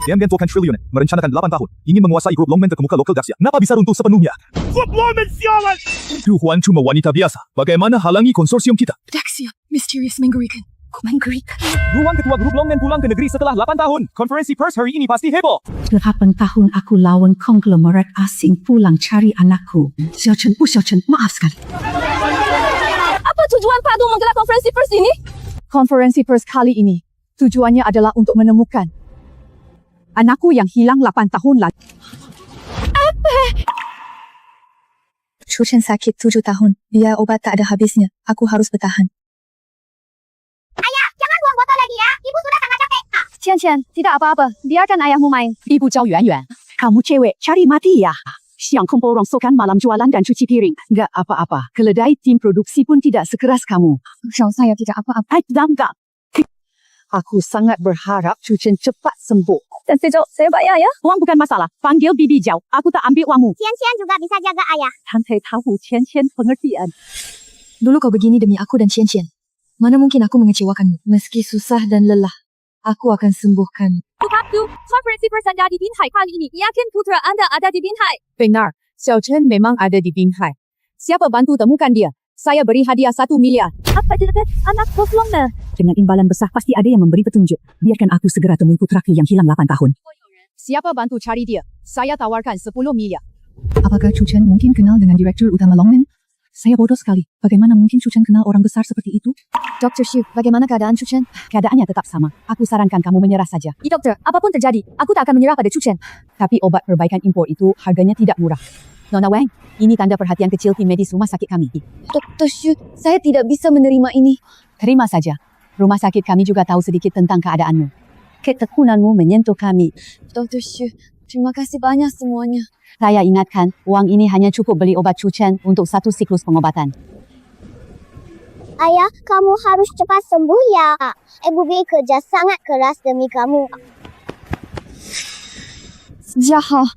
Diam-diam triliun, merencanakan 8 tahun, ingin menguasai grup longmen terkemuka lokal Daxia. Kenapa bisa runtuh sepenuhnya? Grup longmen sialan! Tuhan cuma wanita biasa. Bagaimana halangi konsorsium kita? Daxia, misterius mengerikan. Mengerikan. Ruang ketua grup longmen pulang ke negeri setelah 8 tahun. Konferensi pers hari ini pasti heboh. 8 tahun aku lawan konglomerat asing pulang cari anakku. Xiao Chen, Xiao Chen, maaf sekali. Apa tujuan Pak Dong menggelar konferensi pers ini? Konferensi pers kali ini, tujuannya adalah untuk menemukan anakku yang hilang 8 tahun lalu. Apa? Chu Chen sakit 7 tahun. Biar obat tak ada habisnya. Aku harus bertahan. Ayah, jangan buang botol lagi ya. Ibu sudah sangat capek. Qian Qian, tidak apa-apa. Biarkan ayahmu main. Ibu Zhao Yuan Yuan, kamu cewek cari mati ya? Siang kumpul rongsokan, malam jualan dan cuci piring. Enggak apa-apa. Keledai tim produksi pun tidak sekeras kamu. Saya tidak apa-apa. Enggak. Aku sangat berharap Chu Chen cepat sembuh. Dan sejauh saya bayar ya. Uang bukan masalah. Panggil Bibi Zhao. Aku tak ambil uangmu. Qian-Qian juga bisa jaga ayah. Tante tahu Qian pengertian. Dulu kau begini demi aku dan Qian-Qian. Mana mungkin aku mengecewakanmu. Meski susah dan lelah, aku akan sembuhkan. Kaptu, konferensi pers Anda di Binhai kali ini. Yakin putra Anda ada di Binhai? Benar. Xiao Chen memang ada di Binhai. Siapa bantu temukan dia? Saya beri hadiah 1 miliar. Apa dekat anak Boslongna? Dengan imbalan besar pasti ada yang memberi petunjuk. Biarkan aku segera temui putraku yang hilang 8 tahun. Siapa bantu cari dia? Saya tawarkan 10 miliar. Apakah Chu Chen mungkin kenal dengan direktur utama Longmen? Saya bodoh sekali. Bagaimana mungkin Chu Chen kenal orang besar seperti itu? Dr. Xu, bagaimana keadaan Chu Chen? Keadaannya tetap sama. Aku sarankan kamu menyerah saja. Dokter, apapun terjadi, aku tak akan menyerah pada Chu Chen. Tapi obat perbaikan impor itu harganya tidak murah. Nona Wang, ini tanda perhatian kecil tim medis rumah sakit kami. Dr. Xu, saya tidak bisa menerima ini. Terima saja. Rumah sakit kami juga tahu sedikit tentang keadaanmu. Ketekunanmu menyentuh kami. Dr. Xu, terima kasih banyak semuanya. Saya ingatkan, uang ini hanya cukup beli obat Chu Chen untuk 1 siklus pengobatan. Ayah, kamu harus cepat sembuh ya. Ibu bekerja sangat keras demi kamu. Jahal,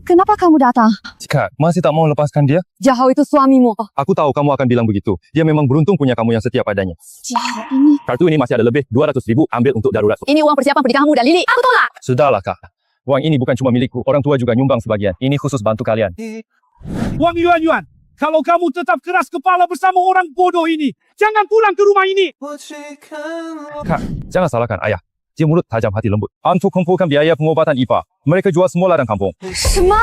kenapa kamu datang? Jika masih tak mau lepaskan dia, Jahal itu suamimu. aku tahu kamu akan bilang begitu. Dia memang beruntung punya kamu yang setia padanya. Jahal ini. Kartu ini masih ada lebih 200.000, ambil untuk darurat. Ini uang persiapan pernikahanmu dan Lili. Aku tolak. Sudahlah kak. Uang ini bukan cuma milikku, orang tua juga nyumbang sebagian. Ini khusus bantu kalian. Wang Yuan Yuan, kalau kamu tetap keras kepala bersama orang bodoh ini, jangan pulang ke rumah ini. Kak, jangan salahkan ayah. Dia mulut tajam hati lembut. Untuk kumpulkan biaya pengobatan IPA, mereka jual semua ladang kampung. 什么？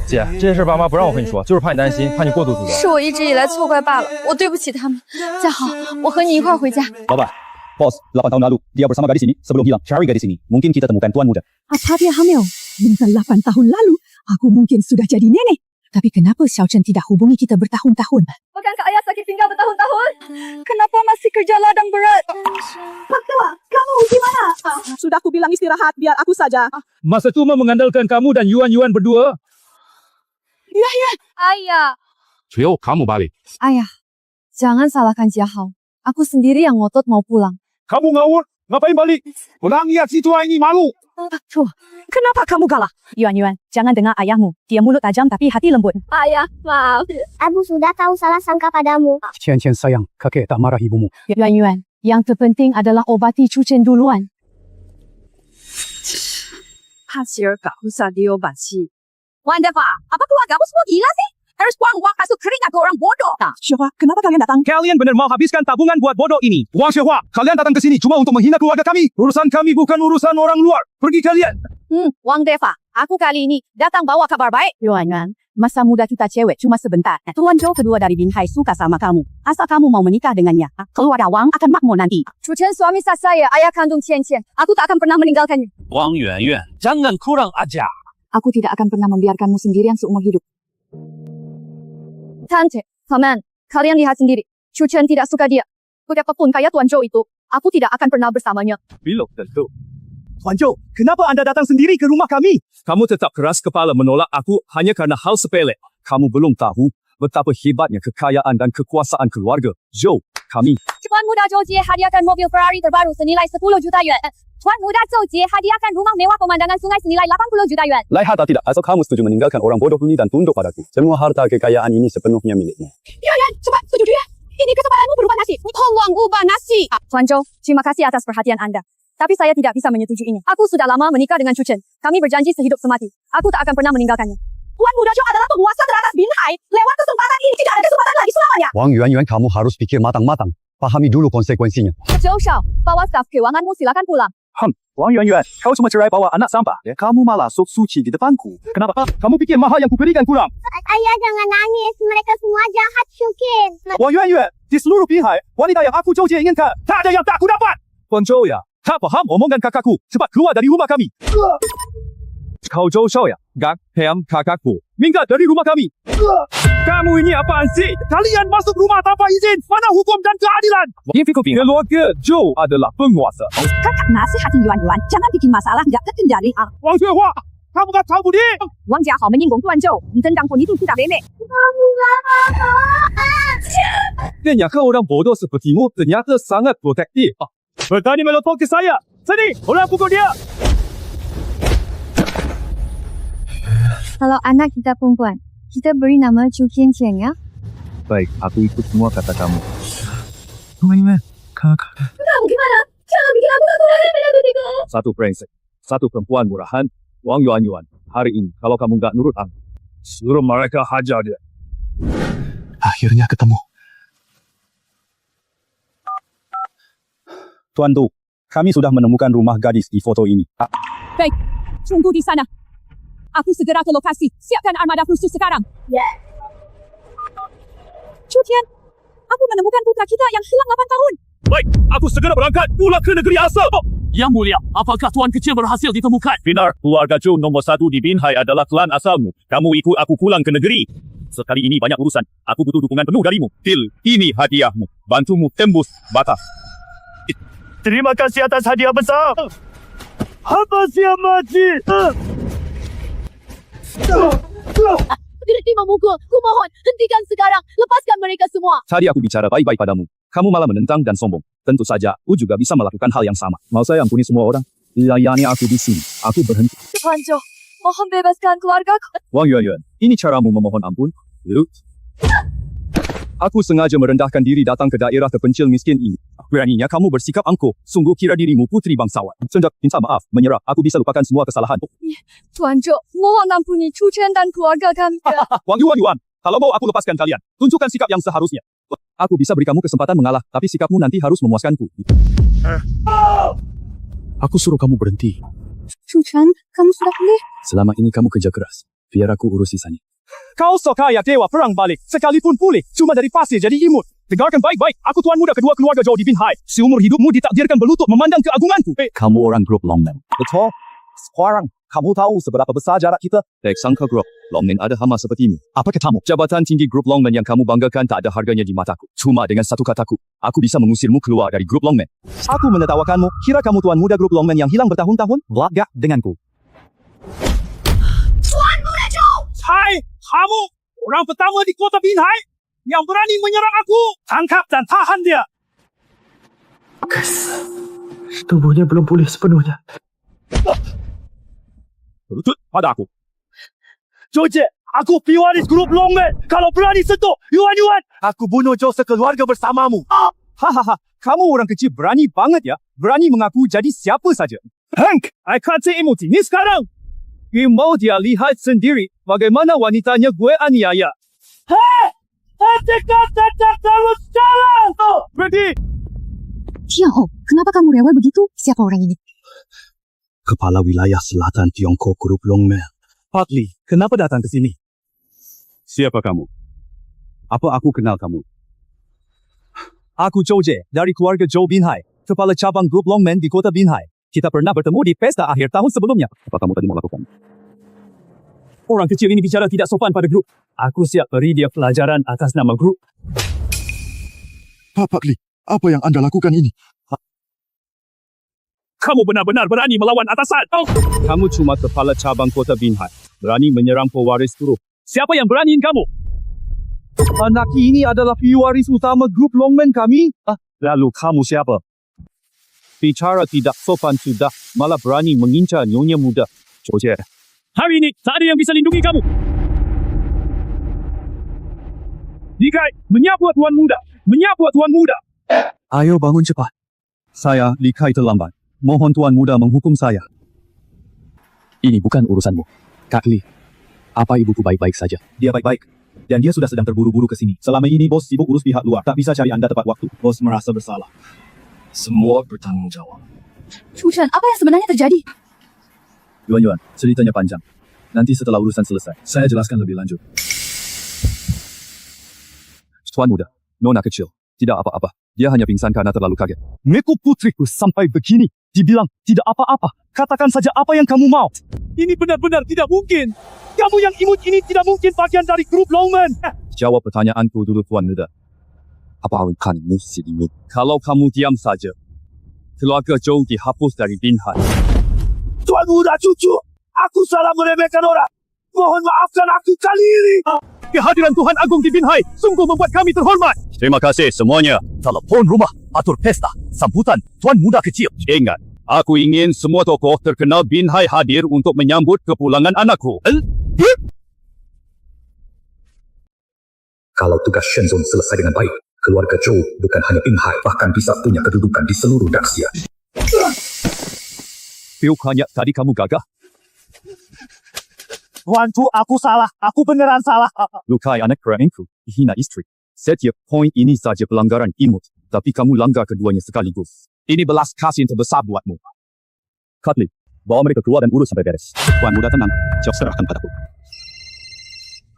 姐，这事爸妈不让我跟你说，就是怕你担心，怕你过度主张。是我一直以来错怪罢了，我对不起他们。家豪，我和你一块儿回家。老板，Bos, 8 tahun lalu, dia bersama gadis ini sebelum hilang. Cari gadis ini. Mungkin kita temukan tuan muda. Apa dia hamil? Mungkin 8 tahun lalu, aku mungkin sudah jadi nenek. Tapi kenapa Xiao Chen tidak hubungi kita bertahun-tahun? Bukankah ayah sakit tinggal bertahun-tahun? Kenapa masih kerja ladang berat? Pak Tua, kamu gimana? Sudah aku bilang istirahat, biar aku saja. Masa cuma mengandalkan kamu dan Yuan Yuan berdua? Ayah. Trio, kamu balik. Ayah, jangan salahkan Jahal. Aku sendiri yang ngotot mau pulang. Kamu ngawur? Ngapain balik? Pulang lihat si tua ini malu. Pak Tua, kenapa kamu galak? Yuan Yuan, jangan dengar ayahmu. Dia mulut tajam tapi hati lembut. Ayah, maaf. Ibu sudah tahu salah sangka padamu. Qian sayang, kakek tak marah ibumu. Yuan Yuan, yang terpenting adalah obati Chu Chen duluan. Hasil gak usah diobati. Wanda Pak, apa keluargamu semua gila sih? Harus buang-buang kasut keringat ke orang bodoh. Syuhua, kenapa kalian datang? Kalian benar mau habiskan tabungan buat bodoh ini. Wang Xuehua, kalian datang ke sini cuma untuk menghina keluarga kami. Urusan kami bukan urusan orang luar. Pergi kalian. Wang Deva, aku kali ini datang bawa kabar baik. Yuan Yuan, masa muda kita cewek cuma sebentar. Tuan Zhou kedua dari Binhai suka sama kamu. Asal kamu mau menikah dengannya, keluarga Wang akan makmur nanti. Chu Chen suami sah saya, ayah kandung Qian-Qian. Aku tak akan pernah meninggalkannya. Wang Yuan Yuan, jangan kurang ajar. Aku tidak akan pernah membiarkanmu sendirian seumur hidup. Tante, paman, kalian lihat sendiri. Chu Chen tidak suka dia. Betapapun kaya Tuan Zhou itu, aku tidak akan pernah bersamanya. Belum tentu. Tuan Zhou, kenapa Anda datang sendiri ke rumah kami? Kamu tetap keras kepala menolak aku hanya karena hal sepele. Kamu belum tahu betapa hebatnya kekayaan dan kekuasaan keluarga. Zhou, kami. Tuan Muda Zhou Jie hadiahkan mobil Ferrari terbaru senilai 10 juta yuan. Tuan Muda Zhou Jie hadiahkan rumah mewah pemandangan sungai senilai 80 juta yuan. Lain atau tidak, asal kamu setuju meninggalkan orang bodoh ini dan tunduk padaku. Semua harta kekayaan ini sepenuhnya milikmu. Yuan, cepat setuju ya. Ini kesempatanmu berupa nasi. Tolong ubah nasi. Tuan Zhou, terima kasih atas perhatian Anda. Tapi saya tidak bisa menyetujuinya. Aku sudah lama menikah dengan Chu Chen. Kami berjanji sehidup semati. Aku tak akan pernah meninggalkannya. Tuan Muda Zhou adalah penguasa teratas Bin Hai. Lewat kesempatan ini tidak ada kesempatan lagi selamanya. Wang Yuan, kamu harus pikir matang-matang. Pahami dulu konsekuensinya. Zhou Shao, bawa staf keuanganmu, silakan pulang. Wang Yuan, kau cuma cerai bawa anak sampah. Kamu malah sok suci di depanku. Kenapa? Kamu pikir mahal yang kuberikan kurang? Ayah jangan nangis. Mereka semua jahat, Shukin. Wang Yuan, di seluruh Binhai, wanita yang aku Zhou Jie inginkan, tak ada yang tak aku dapat. Tuan Zhou ya, tak faham omongan kakakku. Cepat keluar dari rumah kami. Kau Zhou Shao ya, gak kakakku. Minggat dari rumah kami. Kamu ini apaan sih? Kalian masuk rumah tanpa izin. Mana hukum dan keadilan? Keluarga Zhou adalah penguasa. Kakak nasihati Yuan, jangan bikin masalah nggak terkendali. Wang Xuehua, kamu tak tahu budi? Wang Jiahao menyinggung Tuan Zhou. Tendang pun itu tidak remeh. Ternyata orang bodoh sepertimu ternyata sangat protektif. Bertani melotong ke saya. Sini, orang pukul dia. Kalau anak kita perempuan, kita beri nama Chu Qian Qian ya. Baik, aku ikut semua kata kamu. Kamu gimana? Jangan bikin aku takut lagi pada ketika. Satu brengsek, satu perempuan murahan, Wang Yuan. Hari ini, kalau kamu nggak nurut aku, suruh mereka hajar dia. Akhirnya ketemu. Tuan Tu, kami sudah menemukan rumah gadis di foto ini. Baik, tunggu di sana. Aku segera ke lokasi. Siapkan armada khusus sekarang. Chu Tian, aku menemukan putra kita yang hilang 8 tahun. Baik, aku segera berangkat pulang ke negeri asal. Yang mulia, apakah tuan kecil berhasil ditemukan? Benar, keluarga Zhou nombor 1 di Binhai adalah klan asalmu. Kamu ikut aku pulang ke negeri. Sekali ini banyak urusan. Aku butuh dukungan penuh darimu. Til, ini hadiahmu. Bantumu tembus batas. Terima kasih atas hadiah besar. Apa siap mati? Berhenti memukul. Kumohon, hentikan sekarang. Lepaskan mereka semua. Tadi aku bicara baik-baik padamu. Kamu malah menentang dan sombong. Tentu saja, aku juga bisa melakukan hal yang sama. Mau saya ampuni semua orang? Layani aku di sini. Aku berhenti. Tuan Zhou, mohon bebaskan keluargaku. Wang Yuan, ini caramu memohon ampun? Yuk. Aku sengaja merendahkan diri datang ke daerah terpencil miskin ini. Beraninya kamu bersikap angkuh. Sungguh kira dirimu putri bangsawan. Sendak, minta maaf, menyerah. Aku bisa lupakan semua kesalahan. Tuan Zhou, mohon ampuni Chu Chen dan keluarga kami. Wang Yuan, kalau mau aku lepaskan kalian. Tunjukkan sikap yang seharusnya. Aku bisa beri kamu kesempatan mengalah, tapi sikapmu nanti harus memuaskanku. Aku suruh kamu berhenti. Chu Chen, kamu sudah pulih? Selama ini kamu kerja keras. Biar aku urus sisanya. Kau sok kaya dewa perang balik. Sekalipun pulih, cuma dari pasir jadi imut. Dengarkan baik-baik. Aku tuan muda kedua keluarga Zhou di Binhai. Seumur hidupmu ditakdirkan berlutut memandang keagunganku. Kamu orang grup Longmen. Betul. Sekarang, kamu tahu seberapa besar jarak kita? Sangka grup Longmen ada hama sepertimu. Apa katamu? Jabatan tinggi grup Longmen yang kamu banggakan tak ada harganya di mataku. Cuma dengan satu kataku, aku bisa mengusirmu keluar dari grup Longmen. Aku menertawakanmu. Kira kamu tuan muda grup Longmen yang hilang bertahun-tahun? Belagak denganku. Tuan Muda Zhou! Hai, kamu! Orang pertama di kota Binhai yang berani menyerang aku. Tangkap dan tahan dia. Tubuhnya belum pulih sepenuhnya. Berlutut pada aku. Joje, aku pewaris grup Longmen. Kalau berani sentuh, Yuan, aku bunuh Zhou sekeluarga bersamamu. Hahaha, kamu orang kecil berani banget ya. Berani mengaku jadi siapa saja. Hank, I can't say emosi ni sekarang. You mau dia lihat sendiri bagaimana wanitanya gue aniaya. Hei! Hentikan tetap terus jalan! Berhenti! Tiao, kenapa kamu rewel begitu? Siapa orang ini? Kepala wilayah selatan Tiongkok grup Longmen. Pak Li, kenapa datang ke sini? Siapa kamu? Apa aku kenal kamu? Aku Zhou Jie, dari keluarga Zhou Binhai, kepala cabang grup Longmen di kota Binhai. Kita pernah bertemu di pesta akhir tahun sebelumnya. Apa kamu tadi mau lakukan? Orang kecil ini bicara tidak sopan pada grup. Aku siap beri dia pelajaran atas nama grup. Pak Li, apa yang Anda lakukan ini? Kamu benar-benar berani melawan atasan. Kamu cuma kepala cabang kota Binhai. Berani menyerang pewaris grup. Siapa yang beraniin kamu? Anak ini adalah pewaris utama grup Longmen kami. Lalu kamu siapa? Bicara tidak sopan sudah, malah berani mengincar nyonya muda. Joje, hari ini tak ada yang bisa lindungi kamu. Likai, menyapu tuan muda. Menyapu tuan muda. Ayo bangun cepat. Saya Likai terlambat. Mohon Tuan Muda menghukum saya. Ini bukan urusanmu. Kak Lee, apa ibuku baik-baik saja? Dia baik-baik. Dan dia sudah sedang terburu-buru ke sini. Selama ini bos sibuk urus pihak luar. Tak bisa cari anda tepat waktu. Bos merasa bersalah. Semua bertanggungjawab. Chu Chen, apa yang sebenarnya terjadi? Yuan, ceritanya panjang. Nanti setelah urusan selesai, saya jelaskan lebih lanjut. Tuan Muda, Nona kecil. Tidak apa-apa. Dia hanya pingsan karena terlalu kaget. Meku putriku sampai begini. Dibilang tidak apa-apa. Katakan saja apa yang kamu mau. Ini benar-benar tidak mungkin. Kamu yang imut ini tidak mungkin bagian dari grup Longman. Jawab pertanyaanku dulu Tuan Muda. Apa rencanamu si ini? Kalau kamu diam saja, keluarga Zhou dihapus dari Binhai. Tuan Muda cucu, aku salah meremehkan orang. Mohon maafkan aku kali ini. Kehadiran Tuhan Agung di Binhai sungguh membuat kami terhormat. Terima kasih semuanya. Telepon rumah, atur pesta, sambutan Tuan Muda kecil. Ingat, aku ingin semua tokoh terkenal Binhai hadir untuk menyambut kepulangan anakku. Kalau tugas Shenzong selesai dengan baik, keluarga Zhou bukan hanya Binhai, bahkan bisa punya kedudukan di seluruh Daxia. Bukannya tadi kamu gagah? Tuanku, aku salah. Aku beneran salah. Lukai anak peraengku, hina istri. Setiap poin ini saja pelanggaran imut, tapi kamu langgar keduanya sekaligus. Ini belas kasihan terbesar buatmu. Kak Lee, bawa mereka keluar dan urus sampai beres. Tuan Muda tenang, jawab serahkan padaku.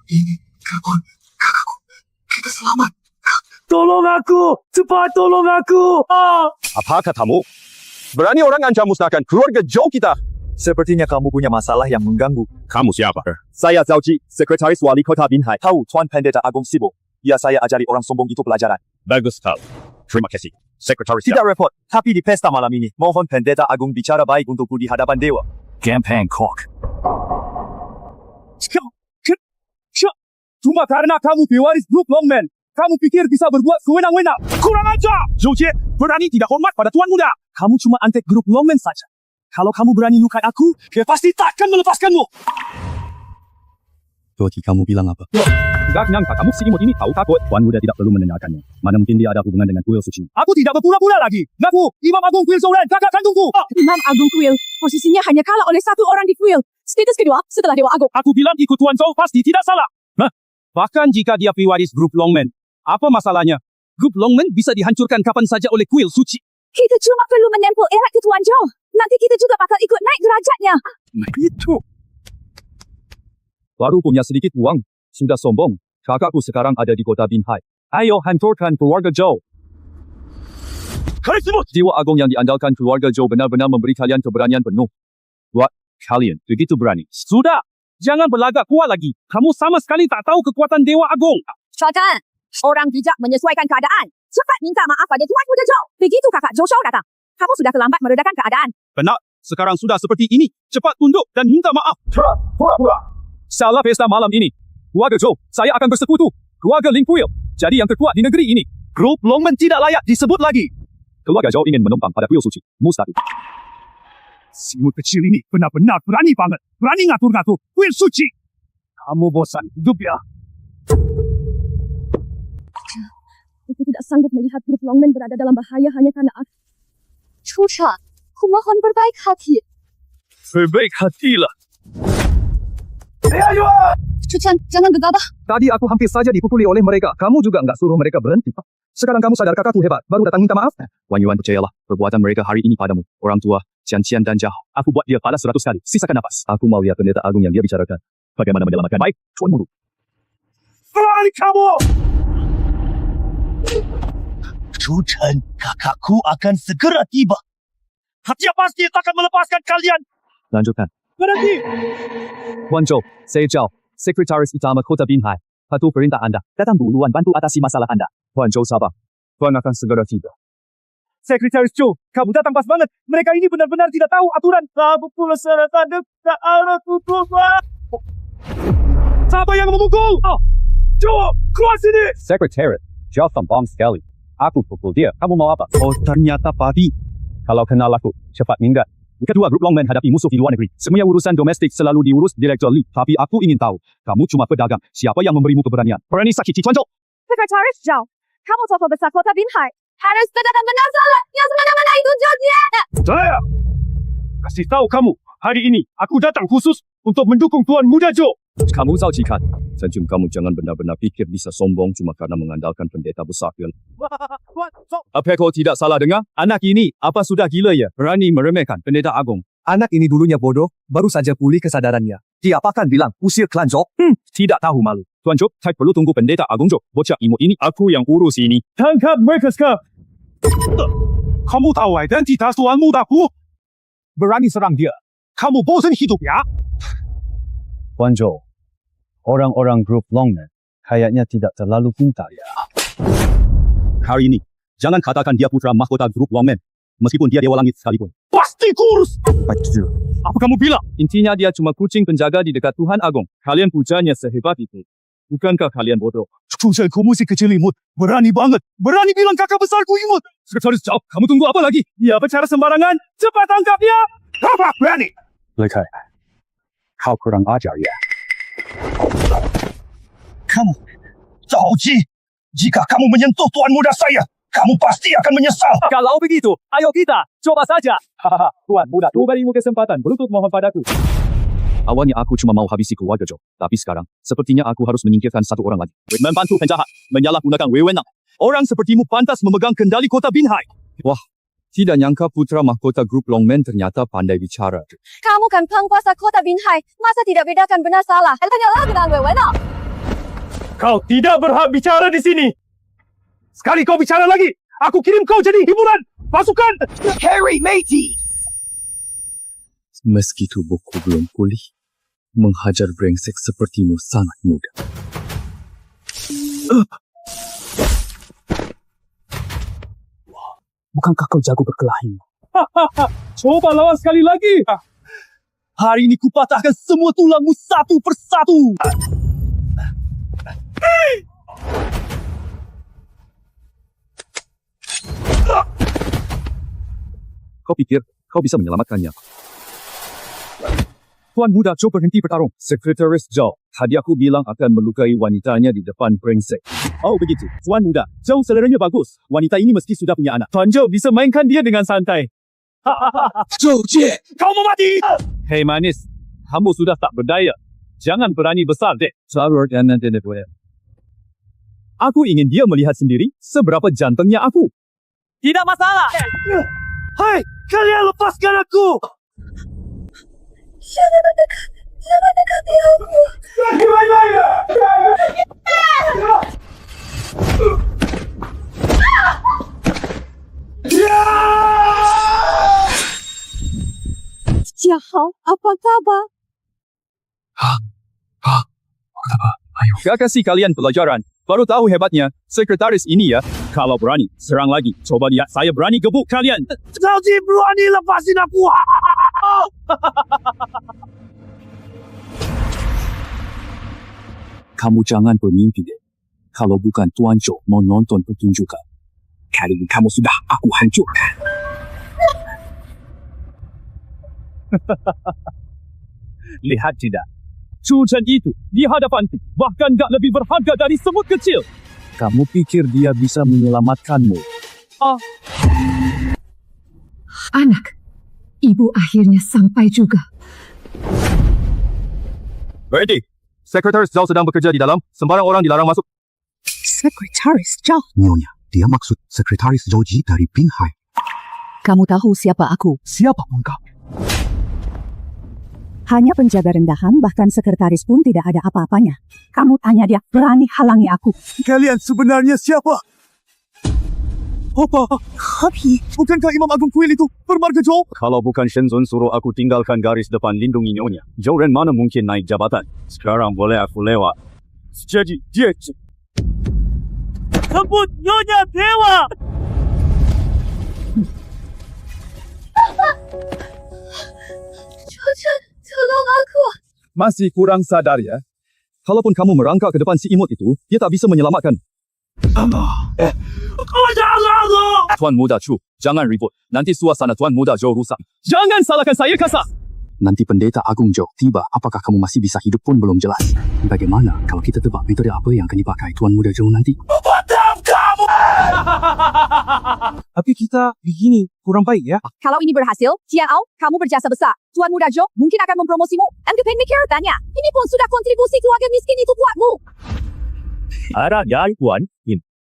Ini kawan, kakakku. Kita selamat. Tolong aku! Cepat tolong aku! Apa katamu? Berani orang ancam musnahkan keluarga Zhou kita. Sepertinya kamu punya masalah yang mengganggu. Kamu siapa? Saya Zhao Ji, Sekretaris Wali Kota Binhai. Tahu Tuan Pendeta Agung sibuk. Ya saya ajari orang sombong itu pelajaran. Bagus sekali. Terima kasih. Sekretaris. Tidak repot, tapi di pesta malam ini, mohon Pendeta Agung bicara baik untukku di hadapan dewa. Camp Hancock. Cuma karena kamu pewaris grup Longman, kamu pikir bisa berbuat sewenang-wenang. Kurang ajar! Zhou Jie, berani tidak hormat pada Tuan Muda. Kamu cuma antek grup Longman saja. Kalau kamu berani lukai aku, dia pasti takkan melepaskanmu. Dodi, kamu bilang apa? Tidak nyangka kamu si imut ini tahu takut. Tuan Muda tidak perlu mendengarkannya. Mana mungkin dia ada hubungan dengan kuil suci. Aku tidak berpura-pura lagi. Ngaku, Imam Agung Kuil Zhou Ren, kakak kandungku. Imam Agung Kuil, posisinya hanya kalah oleh satu orang di kuil. Status kedua setelah Dewa Agung. Aku bilang ikut Tuan Zhou pasti tidak salah. Bahkan jika dia pewaris grup Longman, apa masalahnya? Grup Longman bisa dihancurkan kapan saja oleh kuil suci. Kita cuma perlu menempel erat ke Tuan Zhou. Nanti kita juga bakal ikut naik derajatnya. Itu. Baru punya sedikit uang, sudah sombong. Kakakku sekarang ada di kota Binhai. Ayo hancurkan keluarga Zhou. Hai semut! Dewa Agung yang diandalkan keluarga Zhou benar-benar memberi kalian keberanian penuh. Buat kalian begitu berani. Sudah! Jangan berlagak kuat lagi. Kamu sama sekali tak tahu kekuatan Dewa Agung. Syaitan, orang bijak menyesuaikan keadaan. Cepat minta maaf pada Tuan Muda Zhou. Begitu kakak Zhou Shao datang. Kamu sudah terlambat meredakan keadaan. Benar. Sekarang sudah seperti ini. Cepat tunduk dan minta maaf. Salah pesta malam ini. Keluarga Zhou, saya akan bersekutu. Keluarga Ling Kuil. Jadi yang terkuat di negeri ini. Grup Longman tidak layak disebut lagi. Keluarga Zhou ingin menumpang pada kuil suci. Mustahil. Simut kecil ini benar-benar berani banget. Berani ngatur-ngatur kuil suci. Kamu bosan hidup ya? Aku tidak sanggup melihat grup Longman berada dalam bahaya hanya karena aku. Chu Chen, aku mohon berbaik hati. Berbaik hatilah. Chu Chen, jangan gegabah. Tadi aku hampir saja dipukuli oleh mereka. Kamu juga nggak suruh mereka berhenti. Sekarang kamu sadar kakakku hebat, baru datang minta maaf. Wan Yuan, percayalah, perbuatan mereka hari ini padamu, orang tua, Qian dan Zhao. Aku buat dia balas 100 kali. Sisakan napas. Aku mau lihat Pendeta Agung yang dia bicarakan. Bagaimana menyelamatkan? Baik, Tuan Muda. Berani kamu! Chu Chen, kakakku akan segera tiba. Hati pasti akan melepaskan kalian. Lanjutkan. Berhenti! Tuan Zhou, saya Zhao, Sekretaris Utama Kota Binhai. Patuh perintah Anda. Datang duluan bantu atasi masalah Anda. Tuan Zhou sabar. Tuan akan segera tiba. Sekretaris Zhou, kamu datang pas banget. Mereka ini benar-benar tidak tahu aturan. Kamu pula seratan dekat arah tutup. Siapa yang memukul? Zhou, keluar sini! Sekretariat, Zhao sombong sekali. Aku pukul dia. Kamu mau apa? Oh, ternyata Papi. Kalau kenal aku, cepat minggat. Kedua, grup Longman hadapi musuh di luar negeri. Semua urusan domestik selalu diurus Direktur Li. Tapi aku ingin tahu, kamu cuma pedagang. Siapa yang memberimu keberanian? Berani sakiti Tuan Zhou. Sekretaris Zhao, kamu tokoh besar Kota Binhai. Harus benar-benar salah. Yang semena-mena itu Zhou Jie. Saya Kasih tahu kamu, hari ini aku datang khusus untuk mendukung Tuan Muda Joe. Kamu saucikan. Senyum kamu jangan benar-benar fikir bisa sombong cuma karena mengandalkan pendeta besar. Apa kau tidak salah dengar? Anak ini apa sudah gila ya? Berani meremehkan pendeta agung. Anak ini dulunya bodoh, baru saja pulih kesadarannya. Dia apakan bilang usir klan Joe? Tidak tahu malu. Tuan Joe, tak perlu tunggu pendeta agung Joe. Bocah imut ini aku yang urus ini. Tangkap mereka sekarang. Kamu tahu identitas Tuan Muda ku? Berani serang dia. Kamu bosan hidup ya? Tuan Joe, orang-orang grup Longman kayaknya tidak terlalu pintar ya. Hari ini, jangan katakan dia putra mahkota grup Longman. Meskipun dia dewa langit sekalipun. Pasti kurus! Betul. Apa kamu bilang? Intinya dia cuma kucing penjaga di dekat Tuhan Agung. Kalian pujanya sehebat itu. Bukankah kalian bodoh? Kau masih kecil imut. Berani banget. Berani bilang kakak besarku imut. Sekretaris Joe, kamu tunggu apa lagi? Dia bicara sembarangan. Cepat tangkap dia! Apa berani? Lekai, kau kurang ajar ya. Kamu, Zhao-Ji, jika kamu menyentuh Tuan Muda saya, kamu pasti akan menyesal. Kalau begitu, ayo kita coba saja. Hahaha, Tuan Muda, berimu kesempatan berlutut mohon padaku. Awalnya aku cuma mau habisi keluarga Joe, tapi sekarang sepertinya aku harus menyingkirkan satu orang lagi. Membantu penjahat, menyalahgunakan wewenang. Orang sepertimu pantas memegang kendali kota Binhai. Wah, tidak nyangka putra mahkota grup Longman ternyata pandai bicara. Kamu kan penguasa kota Binhai. Masa tidak bedakan benar salah? Tanyalah dengan wewenang. Kau tidak berhak bicara di sini. Sekali kau bicara lagi, aku kirim kau jadi hiburan. Pasukan! Harry, matey! Meski tubuhku belum pulih, menghajar brengsek sepertimu sangat mudah. Bukankah kau jago berkelahi? Coba lawan sekali lagi. Hari ini kupatahkan semua tulangmu satu persatu. Kau pikir kau bisa menyelamatkannya? Tuan Muda Joe berhenti bertarung. Sekretaris Joe, tadi aku bilang akan melukai wanitanya di depan brengsek. Oh begitu, Tuan Muda Joe seleranya bagus. Wanita ini mesti sudah punya anak. Tuan Joe bisa mainkan dia dengan santai. Zhao-Ji, Kau mau mati! Hei manis, kamu sudah tak berdaya. Jangan berani besar dek. Aku ingin dia melihat sendiri seberapa jantungnya aku. Tidak masalah. Hai, kalian lepaskan aku! Jangan dekati aku. Jahau, apa kabar? Gak kasih kalian pelajaran. Baru tahu hebatnya sekretaris ini ya. Kalau berani, serang lagi. Coba lihat, saya berani gebuk kalian. Zhao-Ji, berani lepasin aku! Kamu jangan bermimpi deh. Kalau bukan Tuan Joe mau nonton pertunjukan. Kali ini kamu sudah aku hancurkan. Lihat tidak? Cucan itu di hadapanku bahkan gak lebih berharga dari semut kecil. Kamu pikir dia bisa menyelamatkanmu? Anak, ibu akhirnya sampai juga. Berhenti. Sekretaris Zhao sedang bekerja di dalam. Sembarang orang dilarang masuk. Sekretaris Zhao. Nyonya, dia maksud Sekretaris Zhao-Ji dari Binhai. Kamu tahu siapa aku? Siapapun kau. Hanya penjaga rendahan, bahkan sekretaris pun tidak ada apa-apanya. Kamu tanya dia, berani halangi aku. Kalian sebenarnya siapa? Apa? Tapi, Bukankah Imam Agung Kuil itu bermarga Joe? Kalau bukan Shenzhen suruh aku tinggalkan garis depan lindungi nyonya, Joe Ren mana mungkin naik jabatan? Sekarang boleh aku lewat. Jadi dia... Sebut Nyonya Dewa! Tolong aku. Masih kurang sadar ya? Kalaupun kamu merangkak ke depan si imut itu, dia tak bisa menyelamatkan. Tuan Muda Chu, jangan ribut. Nanti suasana Tuan Muda Joe rusak. Jangan salahkan saya kasar. Nanti pendeta Agung Joe tiba, apakah kamu masih bisa hidup pun belum jelas. Bagaimana kalau kita tebak metode apa yang akan dipakai Tuan Muda Joe nanti? Padam kamu! Tapi kita begini kurang baik ya. Kalau ini berhasil, Cian Au, kamu berjasa besar. Tuan Muda Joe mungkin akan mempromosimu. Independent keratannya. Ini pun sudah kontribusi keluarga miskin itu buatmu. Ada ya, Tuan.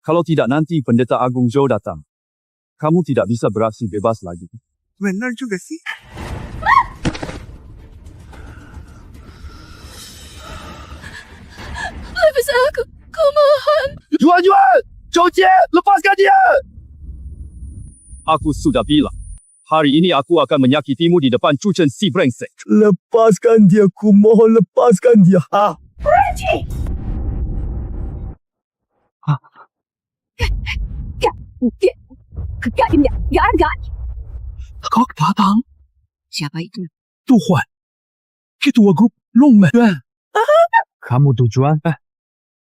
Kalau tidak nanti Pendeta Agung Joe datang, kamu tidak bisa beraksi bebas lagi. Benar juga sih. Lebih aku, kau mohon. Jual! Jojie, lepaskan dia! Aku sudah bilang, hari ini aku akan menyakitimu di depan Chu Chen si brengsek. Lepaskan dia, ku mohon lepaskan dia. Kau datang? Siapa itu? Tuhan. Ketua grup Longman. Kamu tujuan?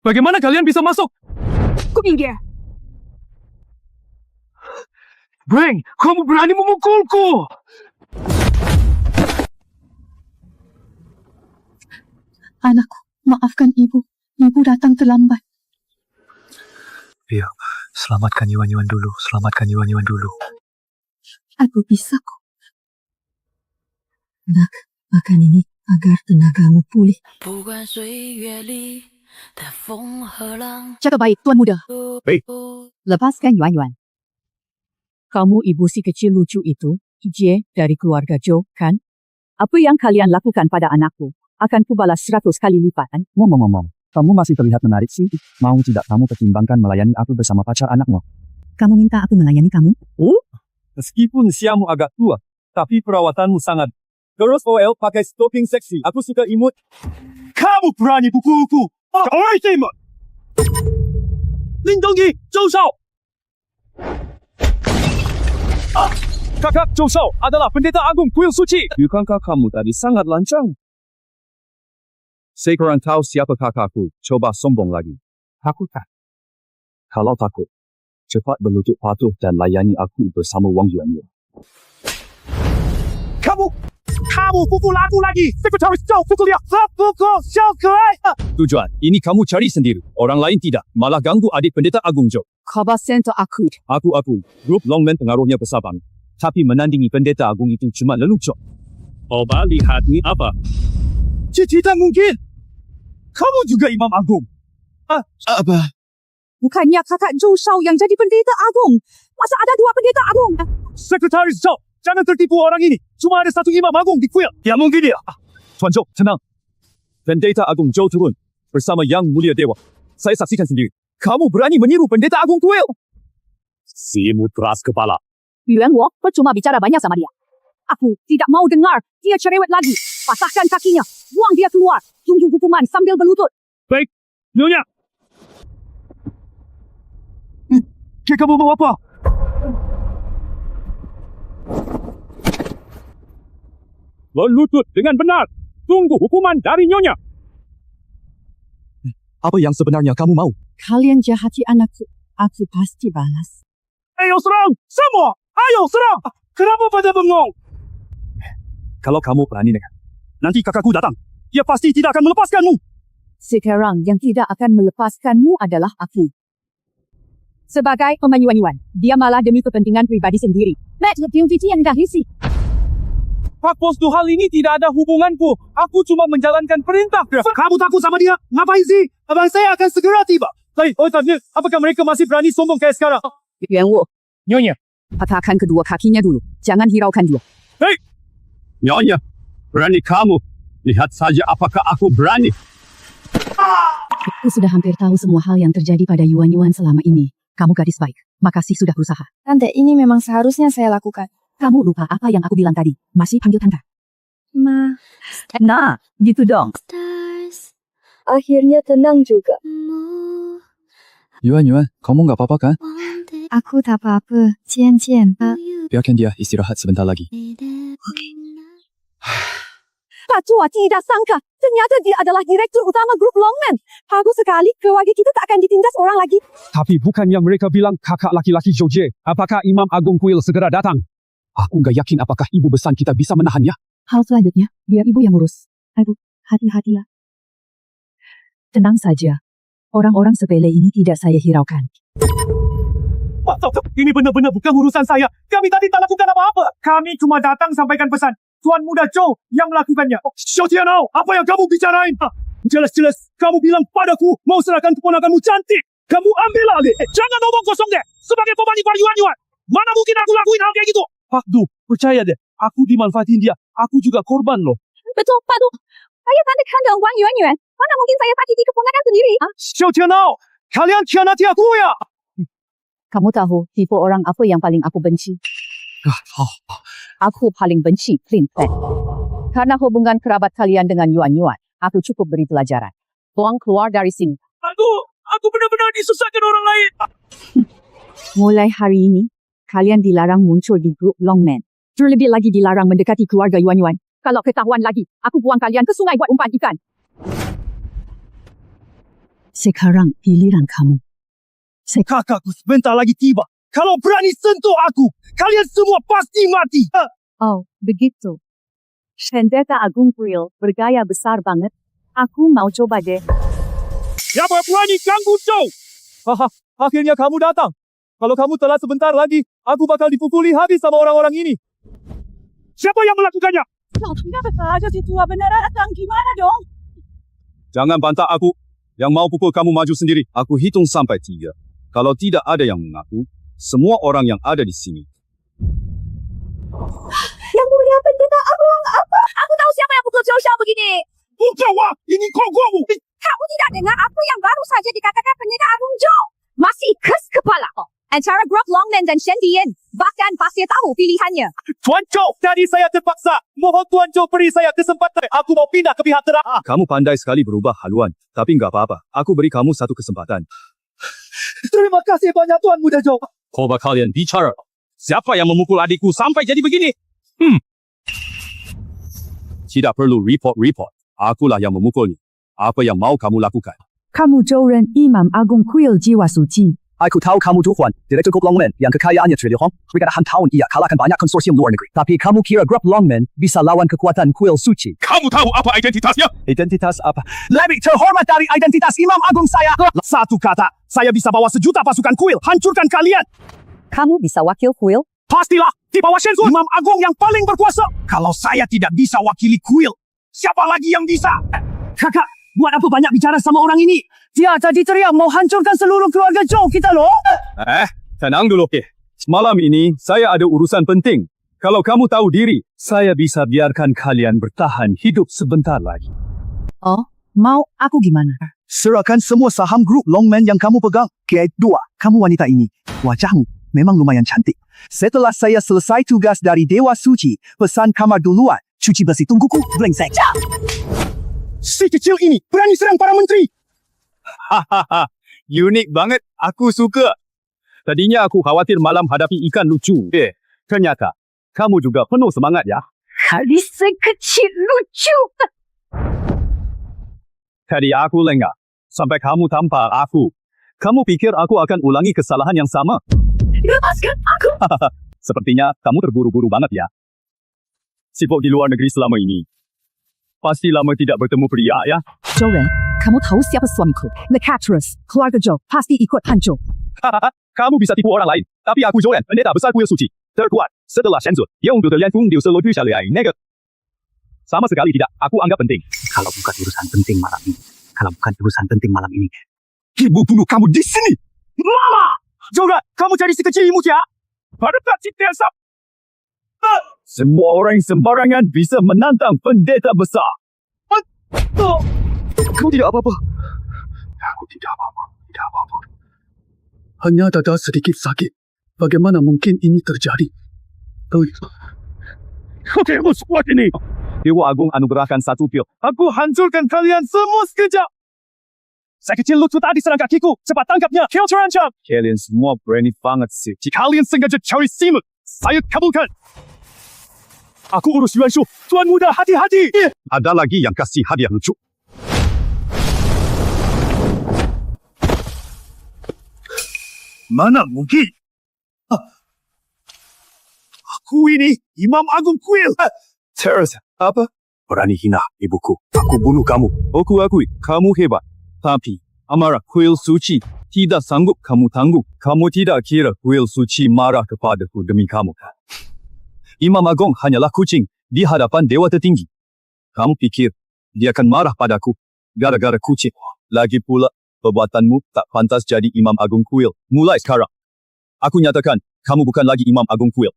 Bagaimana kalian bisa masuk? Kau minggir. Breng, kamu berani memukulku! Anakku, maafkan ibu. Ibu datang terlambat. Ya, selamatkan Yuan dulu. Selamatkan Yuan dulu. Aku bisa kok. Nak, makan ini agar tenagamu pulih. Jaga baik, Tuan Muda. Baik. Lepaskan Yuan. Kamu ibu si kecil lucu itu, Jie dari keluarga Joe, kan? Apa yang kalian lakukan pada anakku akan kubalas 100 kali lipat. Ngomong-ngomong, kamu masih terlihat menarik sih. Mau tidak kamu pertimbangkan melayani aku bersama pacar anakmu? Kamu minta aku melayani kamu? Oh? Meskipun usiamu agak tua, tapi perawatanmu sangat. Terus OL pakai stocking seksi. Aku suka imut. Kamu berani pukulku! Oi, Timur! Lindungi Zhou Shao! Kakak Zhou Shao adalah pendeta agung kuil suci. Bukankah kamu tadi sangat lancang? Saya kurang tahu siapa kakakku. Coba sombong lagi. Takut tak? Kalau takut, cepat berlutut patuh dan layani aku bersama Wang Yuan. Kamu pukul aku lagi! Sekretaris Zhou pukul dia! Pukul Zhou Kuai! Tujuan, ini kamu cari sendiri. Orang lain tidak. Malah ganggu adik pendeta agung Zhou. Khabar center aku. Aku. Grup Longman pengaruhnya besar banget. Tapi menandingi pendeta agung itu cuma lelucon. Coba lihat ni apa? Tidak mungkin! Kamu juga Imam Agung! Apa? Bukannya kakak Zhou Shao yang jadi pendeta agung. Masa ada dua pendeta agung? Sekretaris Zhou, jangan tertipu orang ini. Cuma ada satu Imam Agung di kuil. Ya mungkin dia. Tuan Zhou, tenang. Pendeta agung Zhou turun bersama Yang Mulia Dewa. Saya saksikan sendiri. Kamu berani meniru pendeta agung kuil? Si imut keras kepala. Yuan Wo, percuma bicara banyak sama dia. Aku tidak mau dengar dia cerewet lagi. Patahkan kakinya. Buang dia keluar. Tunggu hukuman sambil berlutut. Baik, Nyonya. Kamu mau apa? Berlutut dengan benar. Tunggu hukuman dari Nyonya. Apa yang sebenarnya kamu mau? Kalian jahati anakku. Aku pasti balas. Ayo serang! Semua! Ayo serang! Kenapa pada bengong? Kalau kamu berani dengan, nanti kakakku datang. Dia pasti tidak akan melepaskanmu. Sekarang yang tidak akan melepaskanmu adalah aku. Sebagai pemain Yuan, dia malah demi kepentingan pribadi sendiri. Matt lebih yang dah isi. Pak Bos, hal ini tidak ada hubunganku. Aku cuma menjalankan perintah. Kamu takut sama dia? Ngapain sih? Abang saya akan segera tiba. Tanya, apakah mereka masih berani sombong kayak sekarang? Yuan Wo, Nyonya. patahkan kedua kakinya dulu. Jangan hiraukan dia. Hei! Nyonya, berani kamu. Lihat saja apakah aku berani. Aku sudah hampir tahu semua hal yang terjadi pada Yuan selama ini. Kamu gadis baik. Makasih sudah berusaha. Tante, ini memang seharusnya saya lakukan. Kamu lupa apa yang aku bilang tadi. Masih panggil tante. Ma. Nah, gitu dong. Akhirnya tenang juga. Yuan, kamu nggak apa-apa kan? Aku tak apa-apa. Cian. Biarkan dia istirahat sebentar lagi. Pak Tua tidak sangka. Ternyata dia adalah direktur utama grup Longman. Bagus sekali. Keluarga kita tak akan ditindas orang lagi. Tapi bukannya mereka bilang kakak laki-laki Joje. Apakah Imam Agung Kuil segera datang? Aku nggak yakin apakah ibu besar kita bisa menahannya. Hal selanjutnya, biar ibu yang urus. Aduh, hati-hatilah. Tenang saja. Orang-orang sepele ini tidak saya hiraukan. Ini benar-benar bukan urusan saya. Kami tadi tak lakukan apa-apa. Kami cuma datang sampaikan pesan. Tuan Muda Zhou yang melakukannya. Xiao Tianao, apa yang kamu bicarain? Jelas-jelas kamu bilang padaku mau serahkan keponakanmu cantik. Kamu ambil alih. Jangan ngomong kosong deh. Sebagai pembanding para yuan-yuan. Mana mungkin aku lakuin hal kayak gitu? Pak Du, percaya deh. Aku dimanfaatin dia. Aku juga korban loh. Betul, Pak Du. Saya tak kandang Wang Yuan-Yuan. Mana mungkin saya sakiti keponakan sendiri? Xiao Tianao, kalian khianati aku ya? Kamu tahu tipe orang apa yang paling aku benci? Aku paling benci Flin Flan. Karena hubungan kerabat kalian dengan Yuan-Yuan, aku cukup beri pelajaran. Tolong keluar dari sini. Aku benar-benar disesatkan orang lain. Mulai hari ini, kalian dilarang muncul di grup Longman. Terlebih lagi dilarang mendekati keluarga Yuan-Yuan. Kalau ketahuan lagi, aku buang kalian ke sungai buat umpan ikan. Sekarang giliran kamu. Kakakku sebentar lagi tiba. Kalau berani sentuh aku, kalian semua pasti mati. Oh, begitu. Pendeta Agung Kuil bergaya besar banget. Aku mau coba deh. Siapa berani ganggu Zhou? Akhirnya kamu datang. Kalau kamu telat sebentar lagi, aku bakal dipukuli habis sama orang-orang ini. Siapa yang melakukannya? Kenapa saja si tua beneran datang? Gimana dong? Jangan bantah aku. Yang mau pukul kamu maju sendiri. Aku hitung sampai 3. Kalau tidak ada yang mengaku, semua orang yang ada di sini. Yang mulia pendeta Agung, apa? Aku tahu siapa yang pukul Zhou Xiao begini. Bukan, ini kongkomu. Kamu tidak dengar apa yang baru saja dikatakan pendeta Agung Zhou? Masih kes kepala. Antara grup Longman dan Shen Dian. Bahkan pasti tahu pilihannya. Tuan Zhou, tadi saya terpaksa. Mohon Tuan Zhou beri saya kesempatan. Aku mau pindah ke pihak terakhir. Kamu pandai sekali berubah haluan. Tapi nggak apa-apa. Aku beri kamu satu kesempatan. Terima kasih banyak Tuan Muda Zhou. Coba kalian bicara. Siapa yang memukul adikku sampai jadi begini? Tidak perlu report. Akulah yang memukulnya. Apa yang mau kamu lakukan? Kamu Zhou Ren Imam Agung Kuil Jiwa Suci. Aku tahu kamu Zhu Huan, Direktur Grup Longman yang kekayaannya triliun. Berkatakan tahun ia kalahkan banyak konsorsium luar negeri. Tapi kamu kira Grup Longman bisa lawan kekuatan kuil suci? Kamu tahu apa identitasnya? Identitas apa? Lebih terhormat dari identitas Imam Agung saya. Satu kata, saya bisa bawa 1 juta pasukan kuil. Hancurkan kalian. Kamu bisa wakil kuil? Pastilah, di bawah Shenzhen, Imam Agung yang paling berkuasa. Kalau saya tidak bisa wakili kuil, siapa lagi yang bisa? Kakak, buat apa banyak bicara sama orang ini? Dia tadi teriak mau hancurkan seluruh keluarga Zhou kita loh. Tenang dulu. Malam ini, saya ada urusan penting. Kalau kamu tahu diri, saya bisa biarkan kalian bertahan hidup sebentar lagi. Oh, mau aku gimana? Serahkan semua saham grup Longman yang kamu pegang. Kedua, kamu wanita ini. Wajahmu memang lumayan cantik. Setelah saya selesai tugas dari Dewa Suci, pesan kamar duluan. Cuci bersih tungguku, brengsek. Si kecil ini berani serang para menteri. Hahaha, unik banget. Aku suka. Tadinya aku khawatir malam hadapi ikan lucu. Ternyata, kamu juga penuh semangat ya. Gadis sekecil lucu. Tadi aku lengah. Sampai kamu tampar aku. Kamu pikir aku akan ulangi kesalahan yang sama? Lepaskan aku. Sepertinya kamu terburu-buru banget ya. Sibuk di luar negeri selama ini. Pasti lama tidak bertemu pria ya. Zhou Ren, kamu tahu siapa suamiku? The Caterers, keluarga Zhou, pasti ikut hancur. Kamu bisa tipu orang lain. Tapi aku Zhou Ren, pendeta besar kuil suci. Terkuat setelah Shenzhen. Yang untuk terlihat pun dia selalu syariah nega. Sama sekali tidak. Aku anggap penting. Kalau bukan urusan penting malam ini. Ibu bunuh kamu di sini. Mama! Zhou Ren, kamu jadi si kecil imut ya? Pada tak cinta sap. Semua orang sembarangan bisa menantang pendeta besar. Kau tidak apa-apa. Aku tidak apa-apa. Hanya dada sedikit sakit. Bagaimana mungkin ini terjadi? Kamu sekuat ini. Dewa Agung anugerahkan 1 pil. Aku hancurkan kalian semua sekejap. Saya kecil lucu tadi serang kakiku. Cepat tangkapnya. Kill terancam. Kalian semua berani banget sih. Jika kalian sengaja cari simut, saya kabulkan. Aku urus Yuan Shu. Tuan Muda, hati-hati. Ada lagi yang kasih hadiah lucu. Mana mungkin? Aku ini Imam Agung Kuil. Terus, apa? Berani hina ibuku. Aku bunuh kamu. Aku akui, kamu hebat. Tapi, amarah kuil suci Tidak sanggup kamu tangguh. Kamu tidak kira kuil suci marah kepadaku demi kamu. Imam Agung hanyalah kucing di hadapan dewa tertinggi. Kamu pikir dia akan marah padaku gara-gara kucing? Lagi pula, perbuatanmu tak pantas jadi Imam Agung kuil. Mulai sekarang, aku nyatakan kamu bukan lagi Imam Agung kuil.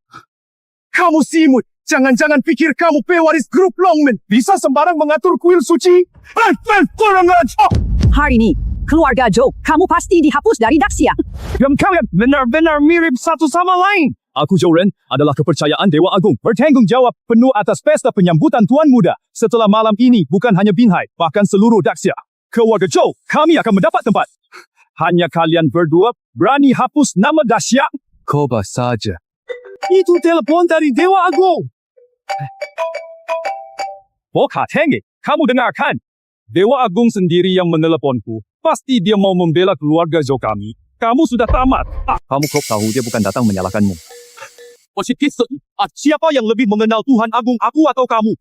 Kamu simut. Jangan-jangan pikir kamu pewaris grup Longman. Bisa sembarang mengatur kuil suci? Kurang ajar! Hari ini, keluarga Joe, kamu pasti dihapus dari Daxia. Kalian benar-benar mirip satu sama lain. Aku Joren adalah kepercayaan Dewa Agung. Bertanggung jawab penuh atas pesta penyambutan Tuan Muda. Setelah malam ini, bukan hanya Binhai, bahkan seluruh Daxia. Keluarga Joe, kami akan mendapat tempat. Hanya kalian berdua berani hapus nama Daxia? Koba saja. Itu telepon dari Dewa Agung. Boka Tenge, kamu dengarkan. Dewa Agung sendiri yang meneleponku. Pasti dia mau membela keluarga Joe kami. Kamu sudah tamat. Kamu kok tahu dia bukan datang menyalahkanmu? Siapa yang lebih mengenal Tuhan Agung, aku atau kamu?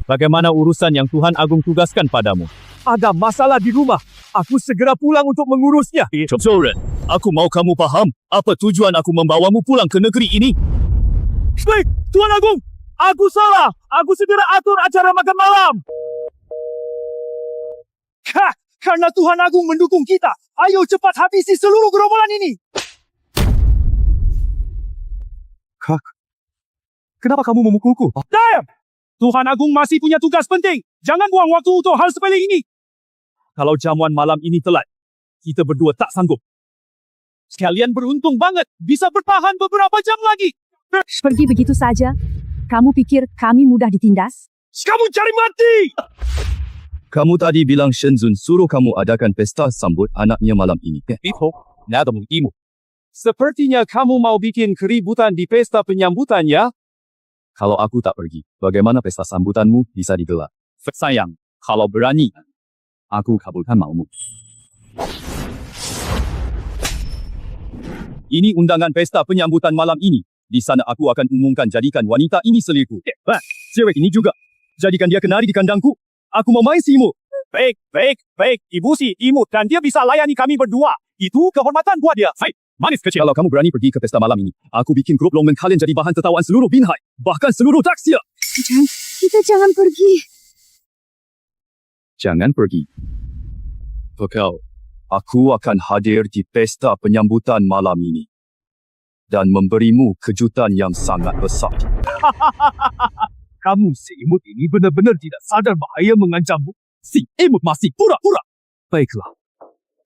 Bagaimana urusan yang Tuhan Agung tugaskan padamu? Ada masalah di rumah. Aku segera pulang untuk mengurusnya. Joren, aku mau kamu paham apa tujuan aku membawamu pulang ke negeri ini. Baik, Tuan Agung. Aku salah. Aku segera atur acara makan malam. Karena Tuhan Agung mendukung kita. Ayo cepat habisi seluruh gerombolan ini. Kenapa kamu memukulku? Diam! Tuhan Agung masih punya tugas penting. Jangan buang waktu untuk hal sepele ini. Kalau jamuan malam ini telat, kita berdua tak sanggup. Kalian beruntung banget. Bisa bertahan beberapa jam lagi. Pergi begitu saja? Kamu pikir kami mudah ditindas? Kamu cari mati! Kamu tadi bilang Shenzun suruh kamu adakan pesta sambut anaknya malam ini. Sepertinya kamu mau bikin keributan di pesta penyambutannya. Kalau aku tak pergi, bagaimana pesta sambutanmu bisa digelar? Sayang, kalau berani, aku kabulkan maumu. Ini undangan pesta penyambutan malam ini. Di sana aku akan umumkan jadikan wanita ini selingkuh. Cewek ini juga. Jadikan dia kenari di kandangku. Aku mau main si imut. Baik. Ibu si imut dan dia bisa layani kami berdua. Itu kehormatan buat dia. Hai, manis kecil. Kalau kamu berani pergi ke pesta malam ini, aku bikin grup Longman kalian jadi bahan tertawaan seluruh Binhai. Bahkan seluruh Daxia. Kita jangan pergi. Jangan pergi. Bekal, aku akan hadir di pesta penyambutan malam ini. Dan memberimu kejutan yang sangat besar. Kamu si imut ini benar-benar tidak sadar bahaya mengancammu. Si imut masih pura-pura. Baiklah.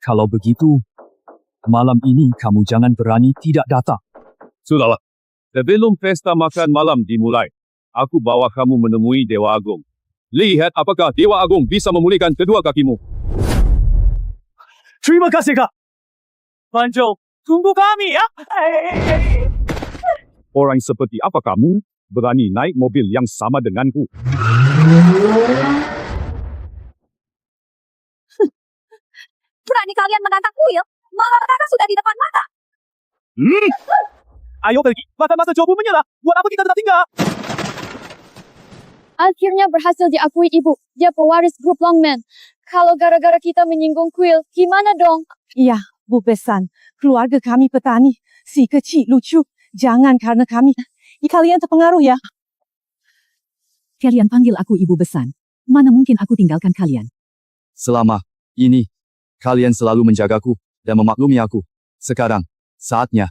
Kalau begitu, malam ini kamu jangan berani tidak datang. Sudahlah. Sebelum pesta makan malam dimulai, aku bawa kamu menemui Dewa Agung. Lihat apakah Dewa Agung bisa memulihkan kedua kakimu. Terima kasih, Kak. Panjo, tunggu kami ya. Orang seperti apa kamu berani naik mobil yang sama denganku? Berani kalian menantang kuil? Malah kakak sudah di depan mata. Ayo pergi. Mata-mata Joe menyala. Buat apa kita tetap tinggal? Akhirnya berhasil diakui ibu. Dia pewaris grup Longman. Kalau gara-gara kita menyinggung kuil, gimana dong? Iya, Bu Besan. Keluarga kami petani. Si kecil lucu. Jangan karena kami. Kalian terpengaruh ya. Kalian panggil aku Ibu Besan. Mana mungkin aku tinggalkan kalian. Selama ini, kalian selalu menjagaku dan memaklumi aku. Sekarang, saatnya,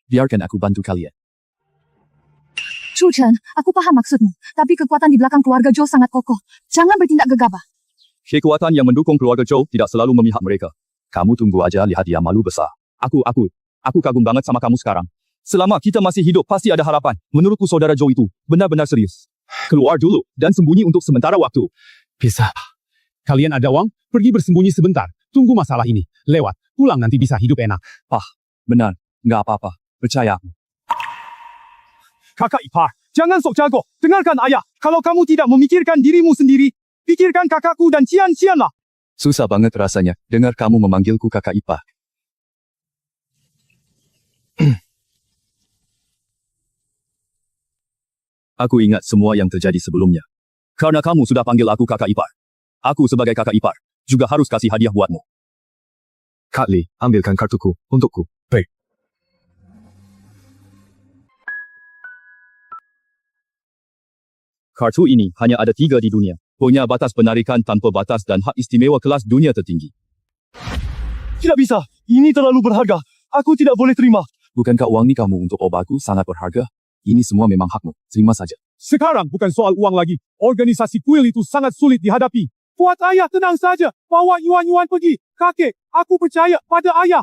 biarkan aku bantu kalian. Chu Chen, aku paham maksudmu. Tapi kekuatan di belakang keluarga Joe sangat kokoh. Jangan bertindak gegabah. Kekuatan yang mendukung keluarga Joe tidak selalu memihak mereka. Kamu tunggu aja lihat dia malu besar. Aku kagum banget sama kamu sekarang. Selama kita masih hidup, pasti ada harapan. Menurutku saudara Joe itu benar-benar serius. Keluar dulu dan sembunyi untuk sementara waktu. Bisa. Kalian ada uang? Pergi bersembunyi sebentar. Tunggu masalah ini. Lewat. Pulang nanti bisa hidup enak. Benar. Nggak apa-apa. Percaya. Kakak ipar, jangan sok jago. Dengarkan ayah. Kalau kamu tidak memikirkan dirimu sendiri, pikirkan kakakku dan Cian lah. Susah banget rasanya dengar kamu memanggilku kakak ipar. Aku ingat semua yang terjadi sebelumnya. Karena kamu sudah panggil aku kakak ipar. Aku sebagai kakak ipar juga harus kasih hadiah buatmu. Kak Lee, ambilkan kartuku untukku. Baik. Kartu ini hanya ada 3 di dunia. Punya batas penarikan tanpa batas dan hak istimewa kelas dunia tertinggi. Tidak bisa. Ini terlalu berharga. Aku tidak boleh terima. Bukankah uang ni kamu untuk obatku sangat berharga? Ini semua memang hakmu. Terima saja. Sekarang bukan soal uang lagi. Organisasi kuil itu sangat sulit dihadapi. Buat ayah tenang saja. Bawa Yuan-Yuan pergi. Kakek, aku percaya pada ayah.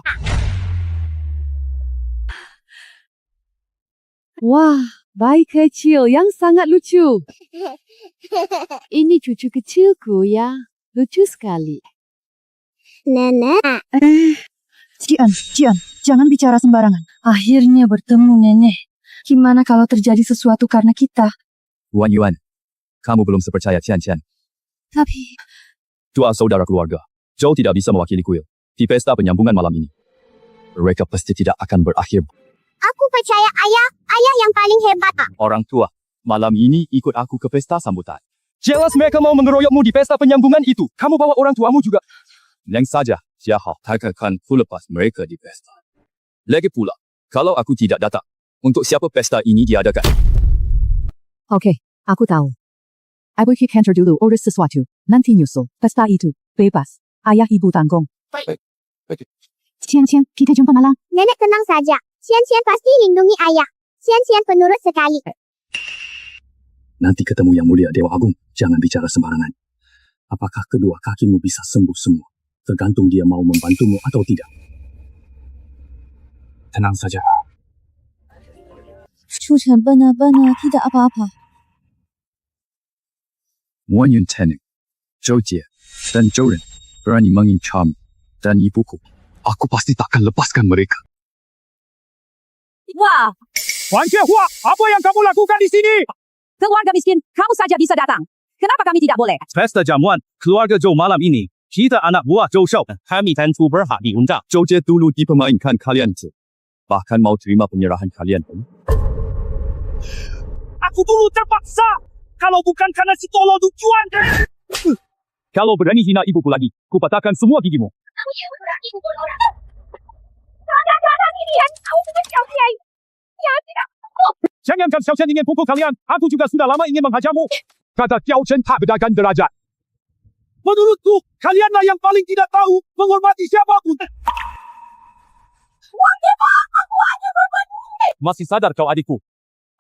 Wah, bayi kecil yang sangat lucu. Ini cucu kecilku ya. Lucu sekali. Nenek. Cian, jangan bicara sembarangan. Akhirnya bertemu nenek. Gimana kalau terjadi sesuatu karena kita? Wan Yuan, kamu belum sepercaya Cian. Tapi, Dua saudara keluarga. Zhou tidak bisa mewakili kuil di pesta penyambungan malam ini. Mereka pasti tidak akan berakhir. Aku percaya ayah. Ayah yang paling hebat. Orang tua, malam ini ikut aku ke pesta sambutan. Jelas mereka mau mengeroyokmu di pesta penyambungan itu. Kamu bawa orang tuamu juga. Yang saja, Xiahao takkan ku lepas mereka di pesta. Lagi pula, kalau aku tidak datang, untuk siapa pesta ini diadakan? Oke, aku tahu. Ibu ke kantor dulu urus sesuatu. Nanti nyusul. Pesta itu bebas. Ayah ibu tanggung. Cian, kita jumpa malam. Nenek tenang saja. Cian pasti lindungi ayah. Cian penurut sekali. Nanti ketemu Yang Mulia Dewa Agung. Jangan bicara sembarangan. Apakah kedua kakimu bisa sembuh semua? Tergantung dia mau membantumu atau tidak. Tenang saja. Shuchen benar-benar tidak apa-apa. Wan Yun Teneng, Zhou Jie, dan Zhou Ren berani mengincarmu dan ibuku. Aku pasti takkan lepaskan mereka. Wah, Wan Jiehua, apa yang kamu lakukan di sini? keluarga miskin, kamu saja bisa datang. Kenapa kami tidak boleh? Pesta jamuan keluarga Zhou malam ini. Kita anak buah Zhou Shao. Kami tentu berhak diundang. Zhou Jie dulu dipermainkan kalian tu. Bahkan mau terima penyerahan kalian. Aku dulu terpaksa. Kalau bukan karena si tolol tujuan. Kalau berani hina ibuku lagi, ku patahkan semua gigimu. Jangankan Xiao Chen ingin pukul kalian. Aku juga sudah lama ingin menghajarmu. Kata Xiao Chen tak bedakan derajat. Menurutku, kalianlah yang paling tidak tahu menghormati siapapun. Masih sadar kau adikku?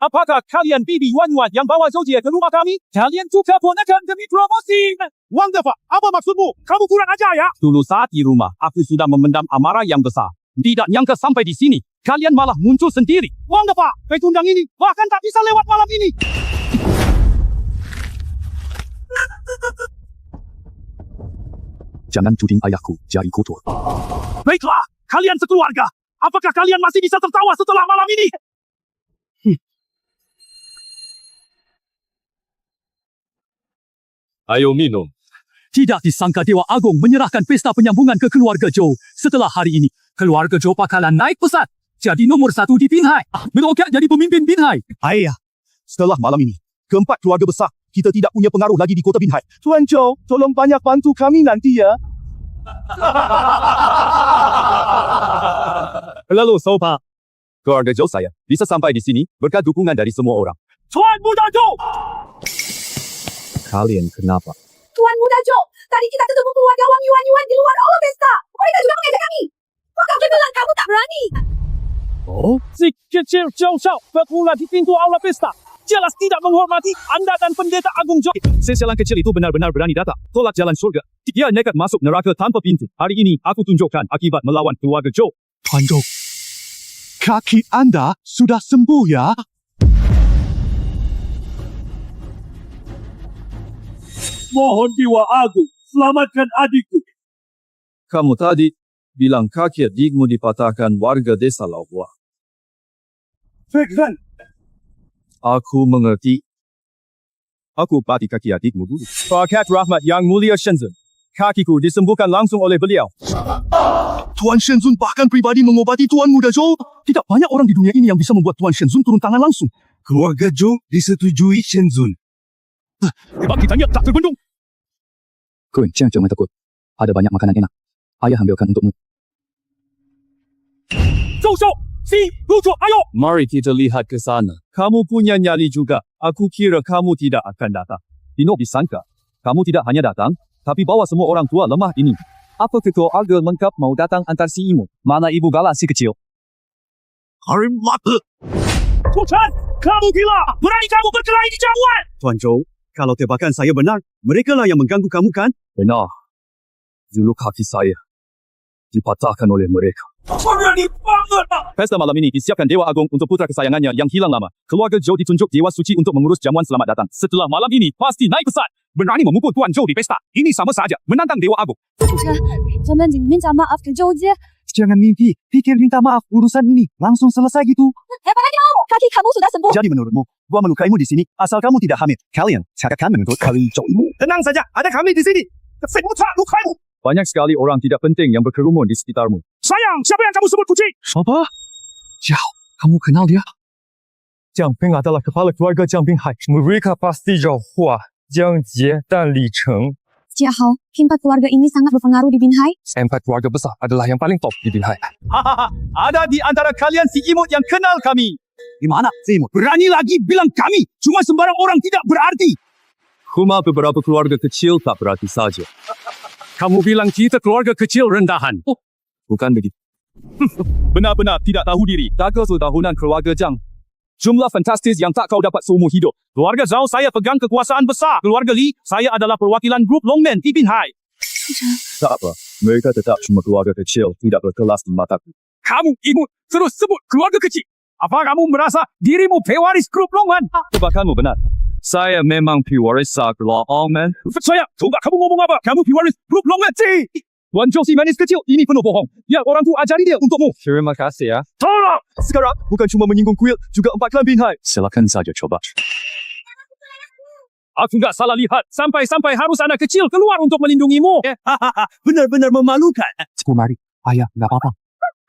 Apakah kalian bibi Yuan yang bawa Zhou Jie ke rumah kami? Kalian juga ponakan demi promosi. Wang Defa, apa maksudmu? Kamu kurang ajar ya? Dulu saat di rumah, aku sudah memendam amarah yang besar. Tidak nyangka sampai di sini, kalian malah muncul sendiri. Wang Defa, pecundang ini bahkan tak bisa lewat malam ini. Jangan tuding ayahku jari kotor. Baiklah, kalian sekeluarga. Apakah kalian masih bisa tertawa setelah malam ini? Ayo minum. Tidak disangka Dewa Agung menyerahkan pesta penyambungan ke keluarga Zhou. Setelah hari ini, keluarga Zhou bakalan naik pesat. Jadi nomor 1 di Binhai. Meroket jadi pemimpin Binhai. Ayah, setelah malam ini, keempat keluarga besar, kita tidak punya pengaruh lagi di kota Binhai. Tuan Zhou, tolong banyak bantu kami nanti ya. Lalu Sopa, keluarga Zhou saya bisa sampai di sini berkat dukungan dari semua orang. Tuan Muda Zhou! Kalian kenapa? Tuan Muda Zhou, tadi kita ketemu keluarga Wang Yuan di luar aula pesta. Mereka juga mengajak kami. Maka bilang kamu tak berani. Oh, si kecil Zhou Shao berpula di pintu aula pesta. Jelas tidak menghormati Anda dan pendeta Agung Zhou. Sesialan kecil itu benar-benar berani datang. Tolak jalan surga. Dia nekat masuk neraka tanpa pintu. Hari ini, aku tunjukkan akibat melawan keluarga Zhou. Tuan Zhou, kaki Anda sudah sembuh ya? Mohon Dewa Agung, selamatkan adikku. Kamu tadi bilang kaki adikmu dipatahkan warga desa Lauhua. Fekran, Aku mengerti. Aku pati kaki adikmu dulu. Paket rahmat Yang Mulia Shenzhen. Kakiku disembuhkan langsung oleh beliau. Tuan Shenzhen bahkan pribadi mengobati Tuan Muda Zhou. Tidak banyak orang di dunia ini yang bisa membuat Tuan Shenzhen turun tangan langsung. keluarga Zhou disetujui Shenzhen. Kebangkitannya tak terbendung. Kun, jangan takut. Ada banyak makanan enak. Ayah ambilkan untukmu. Shou, si, Lucu, ayo! Mari kita lihat ke sana. Kamu punya nyali juga. Aku kira kamu tidak akan datang. Tino disangka, kamu tidak hanya datang, tapi bawa semua orang tua lemah ini. Apa keluarga lengkap mau datang antar si Imu? Mana ibu galah si kecil? Harim mata. Tuan, kamu gila! Berani kamu berkelahi di jamuan! Tuan Zhou, kalau tebakan saya benar, mereka lah yang mengganggu kamu kan? Benar. Dulu kaki saya dipatahkan oleh mereka. Berani banget! Pesta malam ini disiapkan Dewa Agung untuk putra kesayangannya yang hilang lama. Keluarga Zhou ditunjuk Dewa Suci untuk mengurus jamuan selamat datang. Setelah malam ini, pasti naik pesat. Berani memukul Tuan Zhou di pesta. Ini sama saja menantang Dewa Agung. 咱们minta maaf ke Zhou姐。 Jangan mimpi, pikir minta maaf urusan ini. Langsung selesai gitu. Hebat lagi kamu. Kaki kamu sudah sembuh. Jadi menurutmu, gua melukaimu di sini asal kamu tidak hamil. Kalian akan menuntut kali Zhou-mu. Tenang saja, ada kami di sini. Saya tak lukaimu. Banyak sekali orang tidak penting yang berkerumun di sekitarmu. Sayang, siapa yang kamu sebut kucing? Apa? Zhao, kamu kenal dia? Jiang Ping adalah kepala keluarga Jiang Pinghai. Mereka pasti jauh Hua, Jiang Jie dan Li Cheng. Jia Hao, keempat keluarga ini sangat berpengaruh di Binhai. Empat keluarga besar adalah yang paling top di Binhai. Hahaha, ada di antara kalian si Imut yang kenal kami. Di mana si Imut? Berani lagi bilang kami. Cuma sembarang orang tidak berarti. Cuma beberapa keluarga kecil tak berarti saja. Kamu bilang kita keluarga kecil rendahan. Bukan begitu. Benar-benar tidak tahu diri. Daga setahunan keluarga Zhang. Jumlah fantastis yang tak kau dapat seumur hidup. Keluarga Zhao saya pegang kekuasaan besar. Keluarga Li, saya adalah perwakilan grup Longman di Binhai. Tak apa. Mereka tetap cuma keluarga kecil, tidak berkelas di mataku. Kamu, Ibu, terus sebut keluarga kecil. Apa kamu merasa dirimu pewaris grup Longman? Tebakanmu benar. Saya memang pewaris grup Longman. Saya, coba kamu ngomong apa? Kamu pewaris grup Longman sih. Tuan Zhou si manis kecil, ini penuh bohong. Biar orang tu ajari dia untukmu. Terima kasih ya. Tolong! Sekarang, bukan cuma menyinggung kuil, juga empat klan Binhai. Silakan saja coba. Aku nggak salah lihat. Sampai-sampai harus anak kecil keluar untuk melindungimu. Benar-benar memalukan. Kumari, ayah, nggak apa-apa.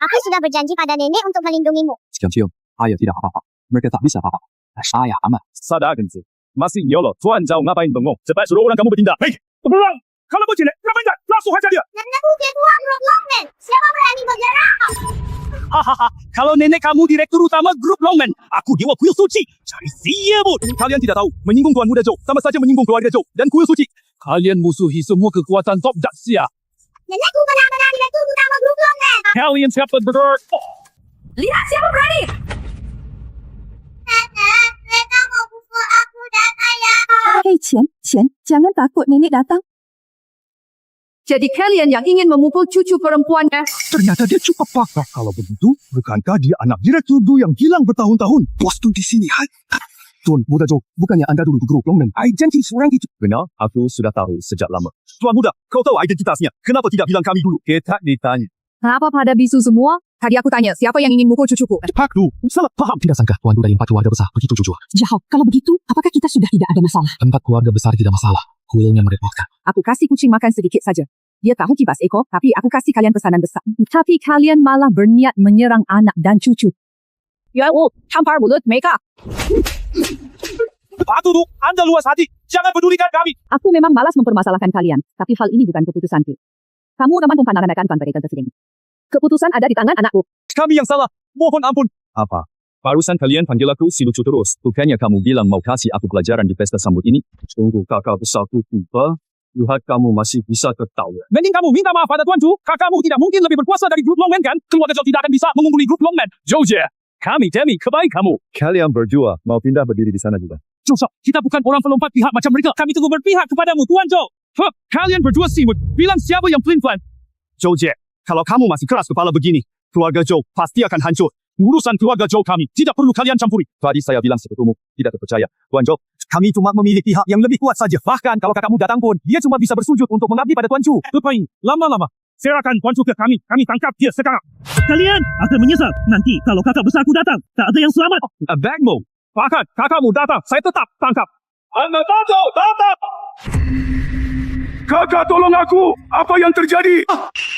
Aku sudah berjanji pada nenek untuk melindungimu. Sekian, ayah tidak apa-apa. Mereka tak bisa apa-apa. Ayah aman. Sadar Genzi. Masih nyolot. Tuan Zhao ngapain bengong? Cepat suruh orang kamu bertindak. Hei, berang! Kalau begini, kenapa enggak? Langsung hajar dia. Nenekku ketua grup Longman. Siapa berani menyerang? Hahaha, kalau nenek kamu direktur utama grup Longman, aku dewa kuil suci. Cari siapun. Kalian tidak tahu, menyinggung Tuan Muda Zhou sama saja menyinggung keluarga Zhou dan kuil suci. Kalian musuhi semua kekuatan top dahsyat. Nenekku benar-benar direktur utama grup Longman. Kalian siapa berdua? Lihat siapa berani. Mereka mau pukul aku dan ayah. Hei Qian, jangan takut nenek datang. Jadi kalian yang ingin memukul cucu perempuannya. Ternyata dia cukup pakar. Kalau begitu, bukankah dia anak direktur yang hilang bertahun-tahun? Bos tu di sini, hai. Tuan Muda Zhou, bukannya Anda dulu di grup Longman? Identitas orang itu. Benar, aku sudah tahu sejak lama. Tuan Muda, kau tahu identitasnya. Kenapa tidak bilang kami dulu? Kita ditanya. Kenapa pada bisu semua? Tadi aku tanya, siapa yang ingin mukul cucuku? Pak Tu, salah paham. Tidak sangka Tuan Muda yang empat keluarga besar begitu jujur. Zhao, kalau begitu, apakah kita sudah tidak ada masalah? Empat keluarga besar tidak masalah. Kuilnya merepotkan. Aku kasih kucing makan sedikit saja. Dia tahu kibas ekor, tapi aku kasih kalian pesanan besar. Tapi kalian malah berniat menyerang anak dan cucu. Yuan Wu, tampar mulut mereka. Pak Tu, Anda luas hati. Jangan pedulikan kami. Aku memang malas mempermasalahkan kalian, tapi hal ini bukan keputusanku. Kamu teman mempandangan mereka tersendiri. Keputusan ada di tangan anakku. Kami yang salah. Mohon ampun. Apa? Barusan kalian panggil aku si lucu terus. Bukannya kamu bilang mau kasih aku pelajaran di pesta sambut ini? Tunggu kakak besarku tiba. Lihat kamu masih bisa ketawa. Mending kamu minta maaf pada Tuan Tu. Kakakmu tidak mungkin lebih berkuasa dari grup Longman kan? Keluarga Zhou tidak akan bisa mengungguli grup Longman. Zhou Jie, kami demi kebaikan kamu. Kalian berdua mau pindah berdiri di sana juga. Joseph, kita bukan orang pelompat pihak macam mereka. Kami tunggu berpihak kepadamu, Tuan Zhou. Kalian berdua simut. Bilang siapa yang pelin-pelan. Zhou Jie, kalau kamu masih keras kepala begini, keluarga Zhou pasti akan hancur. Urusan keluarga Zhou kami tidak perlu kalian campuri. Tadi saya bilang sekutumu, tidak terpercaya. Tuan Zhou, kami cuma memilih pihak yang lebih kuat saja. Bahkan kalau kakakmu datang pun, dia cuma bisa bersujud untuk mengabdi pada Tuan Chu. Lepain, lama-lama. Serahkan Tuan Chu ke kami. Kami tangkap dia sekarang. Kalian akan menyesal. Nanti kalau kakak besarku datang, tak ada yang selamat. Bagmo, Bahkan kakakmu datang, saya tetap tangkap. Anak Zhou datang! Kakak tolong aku. Apa yang terjadi?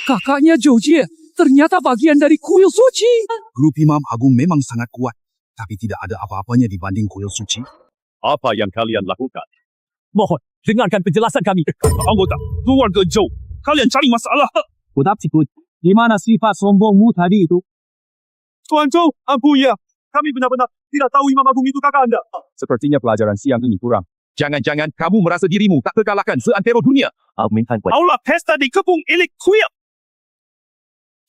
Kakaknya Zhou Jie ternyata bagian dari kuil suci. Grup Imam Agung memang sangat kuat, tapi tidak ada apa-apanya dibanding kuil suci. apa yang kalian lakukan? Mohon, dengarkan penjelasan kami. Anggota, keluarga Zhou. Kalian cari masalah. Kudap sikut, di mana sifat sombongmu tadi itu? Tuan Zhou, ampun ya. Kami benar-benar tidak tahu Imam Agung itu kakak anda. Sepertinya pelajaran siang ini kurang. Jangan-jangan kamu merasa dirimu tak terkalahkan seantero dunia. Aula pesta di Kepung Elik Kuil.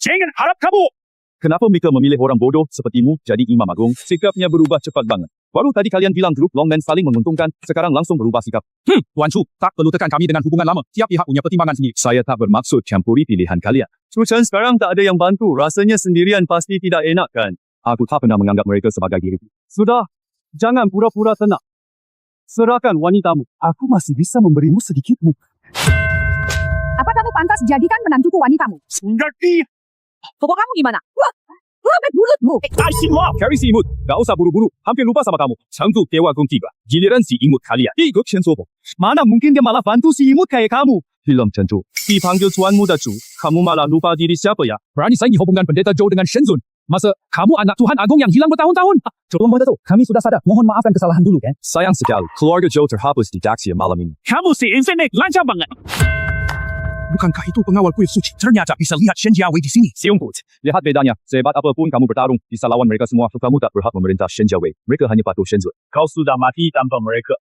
Jangan harap kamu. Kenapa mereka memilih orang bodoh sepertimu jadi Imam Agung? Sikapnya berubah cepat banget. Baru tadi kalian bilang grup Longman saling menguntungkan, sekarang langsung berubah sikap. Tuan Chu, tak perlu tekan kami dengan hubungan lama. Tiap pihak punya pertimbangan sendiri. Saya tak bermaksud campuri pilihan kalian. Chu Chen sekarang tak ada yang bantu. Rasanya sendirian pasti tidak enak kan? Aku tak pernah menganggap mereka sebagai diriku. Sudah, jangan pura-pura tenang. Serahkan wanitamu. Aku masih bisa memberimu sedikit muka. Apa kamu pantas jadikan menantuku wanitamu? Ngerti. Pokok kamu gimana? Wah, robek mulutmu. Carry si imut. Gak usah buru-buru. Hampir lupa sama kamu. Chengdu Dewa Agung tiba. Giliran si imut kalian. Ikut Shensuo. Mana mungkin dia malah bantu si imut kayak kamu. Hilam Chengdu. Dipanggil tuanmu dah Chu. Kamu malah lupa diri siapa ya? Berani saingi hubungan pendeta Zhou dengan Shenzun. Masa kamu anak Tuhan Agung yang hilang bertahun-tahun? Tolong Dato, kami sudah sadar. Mohon maafkan kesalahan dulu kan. Sayang sekali. Keluarga Zhou terhapus di Daxia malam ini. Kamu si Infinite lancar banget. Bukankah itu pengawal kuil suci? Ternyata bisa lihat Shen Jiawei di sini. Siung Put, lihat bedanya. Sehebat apapun kamu bertarung, bisa lawan mereka semua. Kamu tak berhak memerintah Shen Jiawei. Mereka hanya patuh Shenzun. Kau sudah mati tanpa mereka.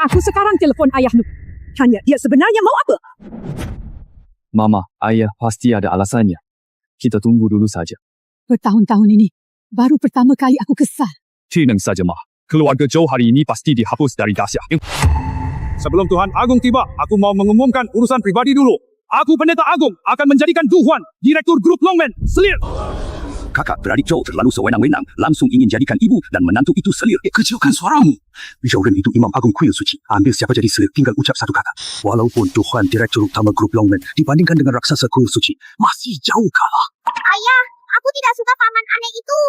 Aku sekarang telepon ayahmu. Tanya dia sebenarnya mau apa? Mama, ayah pasti ada alasannya. Kita tunggu dulu saja. Bertahun-tahun ini, baru pertama kali aku kesal. Tenang saja, Ma. Keluarga Zhou hari ini pasti dihapus dari Daxia. Sebelum Tuhan Agung tiba, aku mau mengumumkan urusan pribadi dulu. Aku pendeta Agung akan menjadikan Du Huan direktur grup Longman selir. Kakak beradik Zhou terlalu sewenang-wenang, langsung ingin jadikan ibu dan menantu itu selir. Kecilkan suaramu. Zhou itu Imam Agung kuil suci. Ambil siapa jadi selir, tinggal ucap satu kata. Walaupun Du Huan direktur utama grup Longman dibandingkan dengan raksasa kuil suci, masih jauh kalah. Ayah, aku tidak suka paman aneh itu.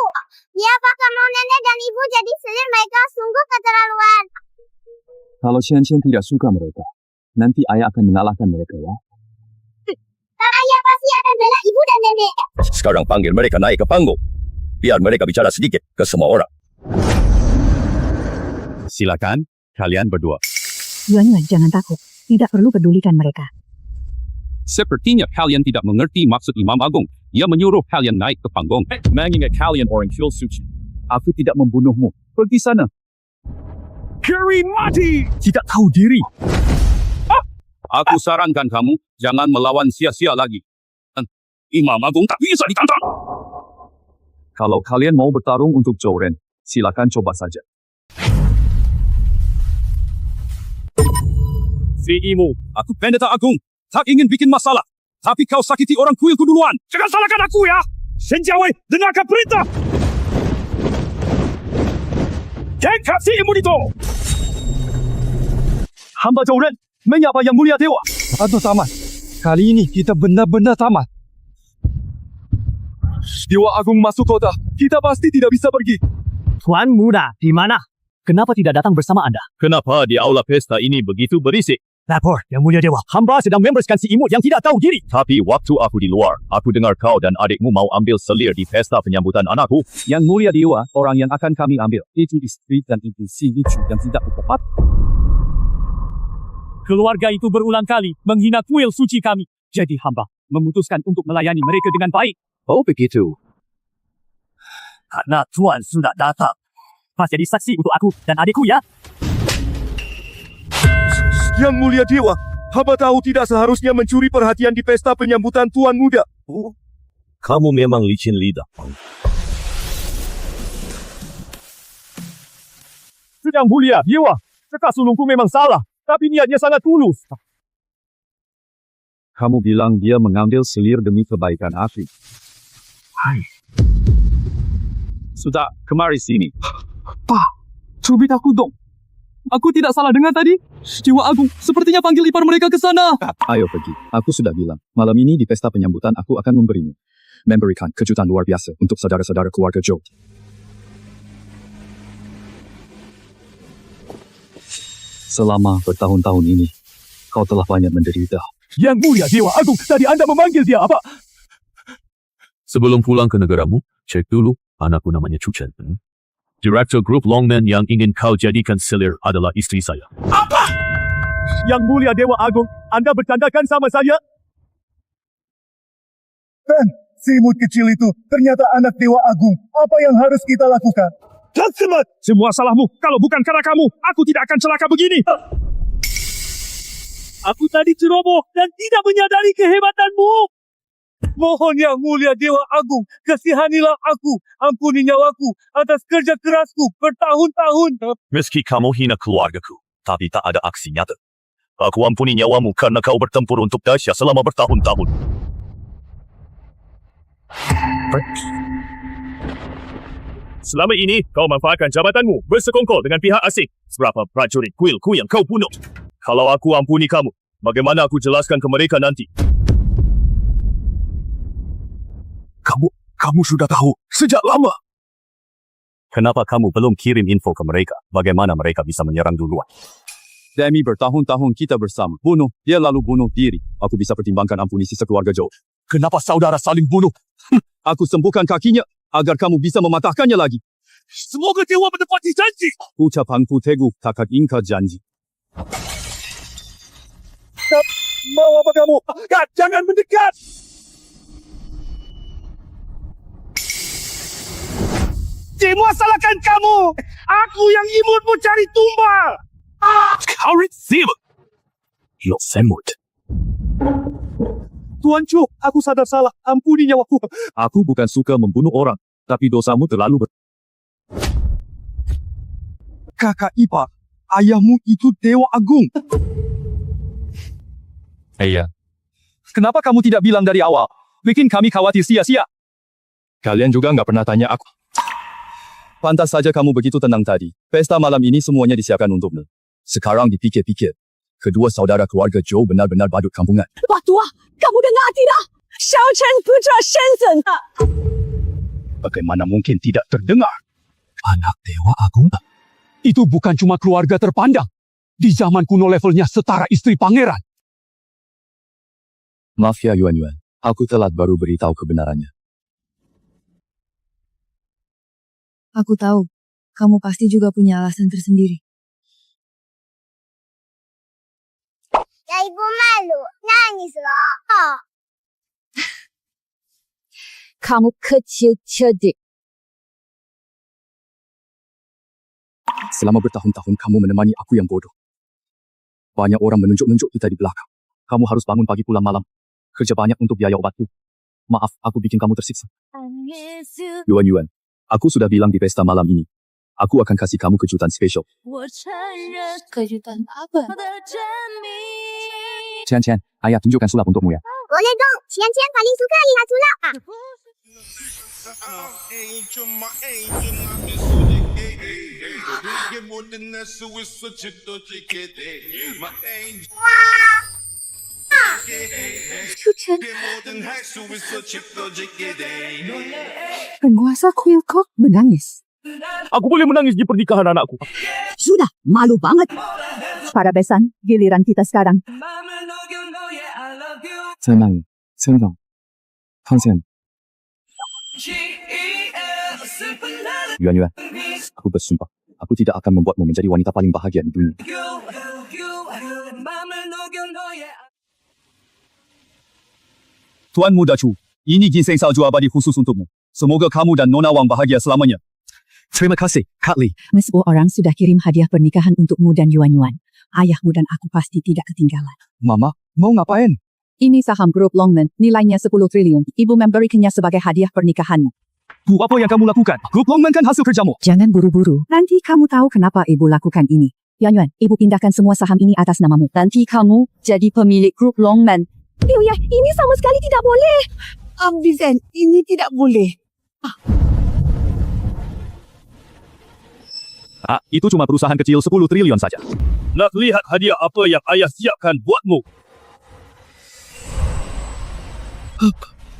Dia bakal mau nenek dan ibu jadi selir, mereka sungguh keterlaluan. Kalau Chen tidak suka mereka, nanti ayah akan mengalahkan mereka ya. Dan ayah pasti akan bela ibu dan nenek. Sekarang panggil mereka naik ke panggung. Biar mereka bicara sedikit ke semua orang. Silakan, kalian berdua. Yuan, jangan takut. Tidak perlu pedulikan mereka. Sepertinya kalian tidak mengerti maksud Imam Agung. Ia menyuruh kalian naik ke panggung. Mengingat kalian orang kuil suci. Aku tidak membunuhmu. Pergi sana. Keri mati! Tidak tahu diri. Aku sarankan kamu jangan melawan sia-sia lagi. Imam Agung tak bisa ditantang. Kalau kalian mau bertarung untuk Zhou Ren, silakan coba saja. Si Imu, aku pendeta Agung. Tak ingin bikin masalah. Tapi kau sakiti orang kuilku duluan. Jangan salahkan aku ya! Shen Jiawei, dengarkan perintah! Tangkap si imut itu! Hamba Zhou Ren, menyapa yang mulia dewa. Aduh, tamat. Kali ini kita benar-benar tamat. Dewa Agung masuk kota. Kita pasti tidak bisa pergi. Tuan Muda, di mana? Kenapa tidak datang bersama Anda? Kenapa di aula pesta ini begitu berisik? Lapor, Yang Mulia Dewa. Hamba sedang membersihkan si imut yang tidak tahu diri. Tapi waktu aku di luar, aku dengar kau dan adikmu mau ambil selir di pesta penyambutan anakku. Yang mulia dewa, orang yang akan kami ambil. Itu istri dan itu si lucu yang tidak tepat. Keluarga itu berulang kali menghina kuil suci kami. Jadi hamba memutuskan untuk melayani mereka dengan baik. Oh begitu. Karena Tuan sudah datang. Pas jadi saksi untuk aku dan adikku ya. Yang mulia dewa, hamba tahu tidak seharusnya mencuri perhatian di pesta penyambutan Tuan Muda. Kamu memang licin lidah. Yang mulia dewa, cekak sulungku memang salah, tapi niatnya sangat tulus. Kamu bilang dia mengambil selir demi kebaikan aku. Hai. Sudah, kemari sini. Pak, cubit aku dong. Aku tidak salah dengar tadi. Dewa Agung sepertinya panggil ipar mereka ke sana. Ayo pergi. Aku sudah bilang, malam ini di pesta penyambutan aku akan memberikan kejutan luar biasa untuk saudara-saudara keluarga Zhou. Selama bertahun-tahun ini, kau telah banyak menderita. Yang mulia Dewa Agung, tadi Anda memanggil dia apa? Sebelum pulang ke negaramu, cek dulu, anakku namanya Chu Chen. Direktur grup Longman yang ingin kau jadikan selir adalah istri saya. Apa? Yang mulia Dewa Agung, Anda bercandakan sama saya? Semut kecil itu ternyata anak Dewa Agung. Apa yang harus kita lakukan? Tersebut! Semua salahmu. Kalau bukan karena kamu, aku tidak akan celaka begini. Aku tadi ceroboh dan tidak menyadari kehebatanmu. Mohon Yang Mulia Dewa Agung, kasihanilah aku, ampuni nyawaku atas kerja kerasku bertahun-tahun. Meski kamu hina keluargaku, tapi tak ada aksi nyata. Aku ampuni nyawamu karena kau bertempur untuk dahsyat selama bertahun-tahun. Selama ini, kau manfaatkan jabatanmu bersekongkol dengan pihak asing. Seberapa prajurit kuilku yang kau bunuh? Kalau aku ampuni kamu, bagaimana aku jelaskan ke mereka nanti? Kamu sudah tahu sejak lama. Kenapa kamu belum kirim info ke mereka? Bagaimana mereka bisa menyerang duluan? Demi bertahun-tahun kita bersama. Bunuh, dia lalu bunuh diri. Aku bisa pertimbangkan ampuni sisa keluarga Joe. Kenapa saudara saling bunuh? Aku sembuhkan kakinya agar kamu bisa mematahkannya lagi. Semoga Dewa menepati janji. Ucapanku teguh, takkan ingkar janji. Mau apa kamu? Kak, jangan mendekat. Semua salahkan kamu. Aku yang imutmu cari tumbal. Kaurit Semut! Lo semut. Tuan Cho, aku sadar salah. Ampuni nyawaku. Aku bukan suka membunuh orang, tapi dosamu terlalu Kakak ipar, ayahmu itu Dewa Agung. Iya. Kenapa kamu tidak bilang dari awal? Bikin kami khawatir sia-sia. Kalian juga nggak pernah tanya aku. Pantas saja kamu begitu tenang tadi. Pesta malam ini semuanya disiapkan untukmu. Sekarang dipikir-pikir, kedua saudara keluarga Joe benar-benar badut kampungan. Pak Tua, kamu dengar tidak? Xiao Chen putra Shenzhen. Bagaimana mungkin tidak terdengar? Anak Dewa Agung? Itu bukan cuma keluarga terpandang. Di zaman kuno levelnya setara istri pangeran. Maaf ya Yuan Yuan, aku telat baru beritahu kebenarannya. Aku tahu, kamu pasti juga punya alasan tersendiri. Ya ibu malu, nangislah. Kamu kecil cerdik. Selama bertahun-tahun kamu menemani aku yang bodoh. Banyak orang menunjuk-nunjuk kita di belakang. Kamu harus bangun pagi pulang malam. Kerja banyak untuk biaya obatku. Maaf, aku bikin kamu tersiksa. Yuan Yuan, aku sudah bilang di pesta malam ini. Aku akan kasih kamu kejutan spesial. Kejutan apa? Chen Chen, ayah tunjukkan sulap untukmu ya. Boleh dong, Cian-Cian paling suka lihat sulap. Chuchen. Penguasa Quillcock menangis. Aku boleh menangis di pernikahan anakku. Sudah, malu banget. Para besan, giliran kita sekarang. Senang, senang. Hansen. Yuan Yuan, aku bersumpah. Aku tidak akan membuatmu menjadi wanita paling bahagia di dunia. Tuan Muda Chu, ini ginseng salju abadi khusus untukmu. Semoga kamu dan Nona Wang bahagia selamanya. Terima kasih, Kak Lee. Semua orang sudah kirim hadiah pernikahan untukmu dan Yuan Yuan. Ayahmu dan aku pasti tidak ketinggalan. Mama, mau ngapain? Ini saham grup Longman, nilainya 10 triliun. Ibu memberikannya sebagai hadiah pernikahanmu. Bu, apa yang kamu lakukan? Grup Longman kan hasil kerjamu. Jangan buru-buru. Nanti kamu tahu kenapa ibu lakukan ini. Yuan Yuan, ibu pindahkan semua saham ini atas namamu. Nanti kamu jadi pemilik grup Longman. Liu Ya, ini sama sekali tidak boleh. Vincent, ini tidak boleh. Itu cuma perusahaan kecil 10 triliun saja. Nak lihat hadiah apa yang ayah siapkan buatmu.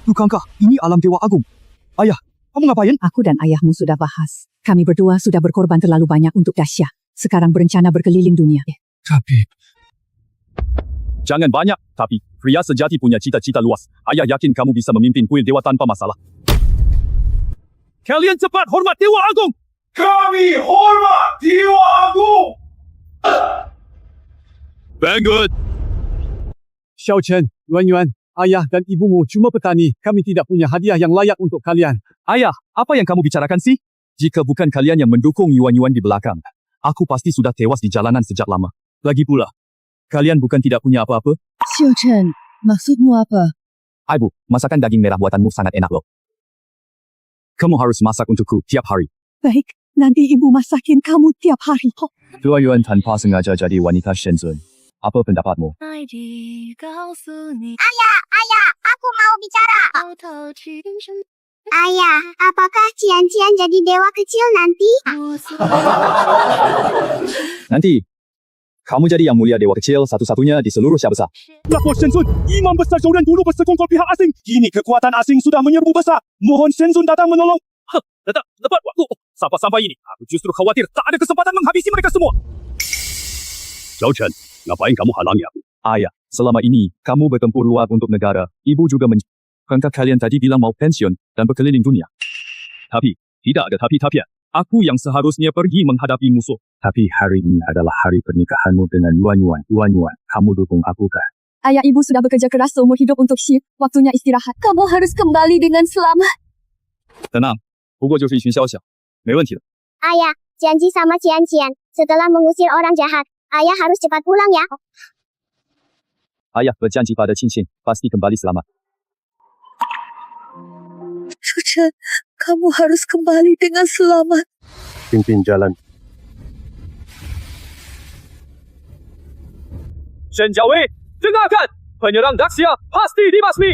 Bukankah ini alam Dewa Agung? Ayah, kamu ngapain? Aku dan ayahmu sudah bahas. Kami berdua sudah berkorban terlalu banyak untuk dahsyat. Sekarang berencana berkeliling dunia. Tapi, Jangan banyak, tapi pria sejati punya cita-cita luas. Ayah yakin kamu bisa memimpin kuil dewa tanpa masalah. Kalian cepat hormat Dewa Agung. Kami hormat Dewa Agung. Vanguard! Xiao Chen, Yuan Yuan, Ayah dan ibumu cuma petani. Kami tidak punya hadiah yang layak untuk kalian. Ayah, apa yang kamu bicarakan sih? Jika bukan kalian yang mendukung Yuan-Yuan di belakang, aku pasti sudah tewas di jalanan sejak lama. Lagi pula, kalian bukan tidak punya apa-apa? Xiu Chen, maksudmu apa? Ibu, masakan daging merah buatanmu sangat enak loh. Kamu harus masak untukku tiap hari. Baik, nanti ibu masakin kamu tiap hari. Yuan tanpa sengaja jadi wanita Shenzhen. Apa pendapatmu? Ayah, aku mau bicara. Ayah, apakah Cian-Cian jadi dewa kecil nanti? Nanti, kamu jadi yang mulia dewa kecil satu-satunya di seluruh Xia besar. Lapor Shenzhen, Imam Besar Zhouren dulu bersekongkol pihak asing. Kini kekuatan asing sudah menyerbu besar. Mohon Shenzhen datang menolong. Tepat waktu. Sampai ini, aku justru khawatir tak ada kesempatan menghabisi mereka semua. Zhao Chen, ngapain kamu halangi aku? Ayah, selama ini, kamu bertempur luar untuk negara. Ibu juga bukankah kalian tadi bilang mau pensiun dan berkeliling dunia? Tapi, tidak ada tapi-tapian. Aku yang seharusnya pergi menghadapi musuh. Tapi hari ini adalah hari pernikahanmu dengan Yuan-Yuan. Yuan-Yuan, kamu dukung aku kan? Ayah ibu sudah bekerja keras seumur hidup untuk Xi. Waktunya istirahat. Kamu harus kembali dengan selamat. Tenang, 不过就是一群宵小，没问题的。 Ayah, janji sama Cian-Cian. Setelah mengusir orang jahat, ayah harus cepat pulang ya. Ayah berjanji pada Cincin, pasti kembali selamat. Xiu Chen, kamu harus kembali dengan selamat. Pimpin jalan. Shen Jiawei, dengarkan! Penyerang Daxia pasti dibasmi!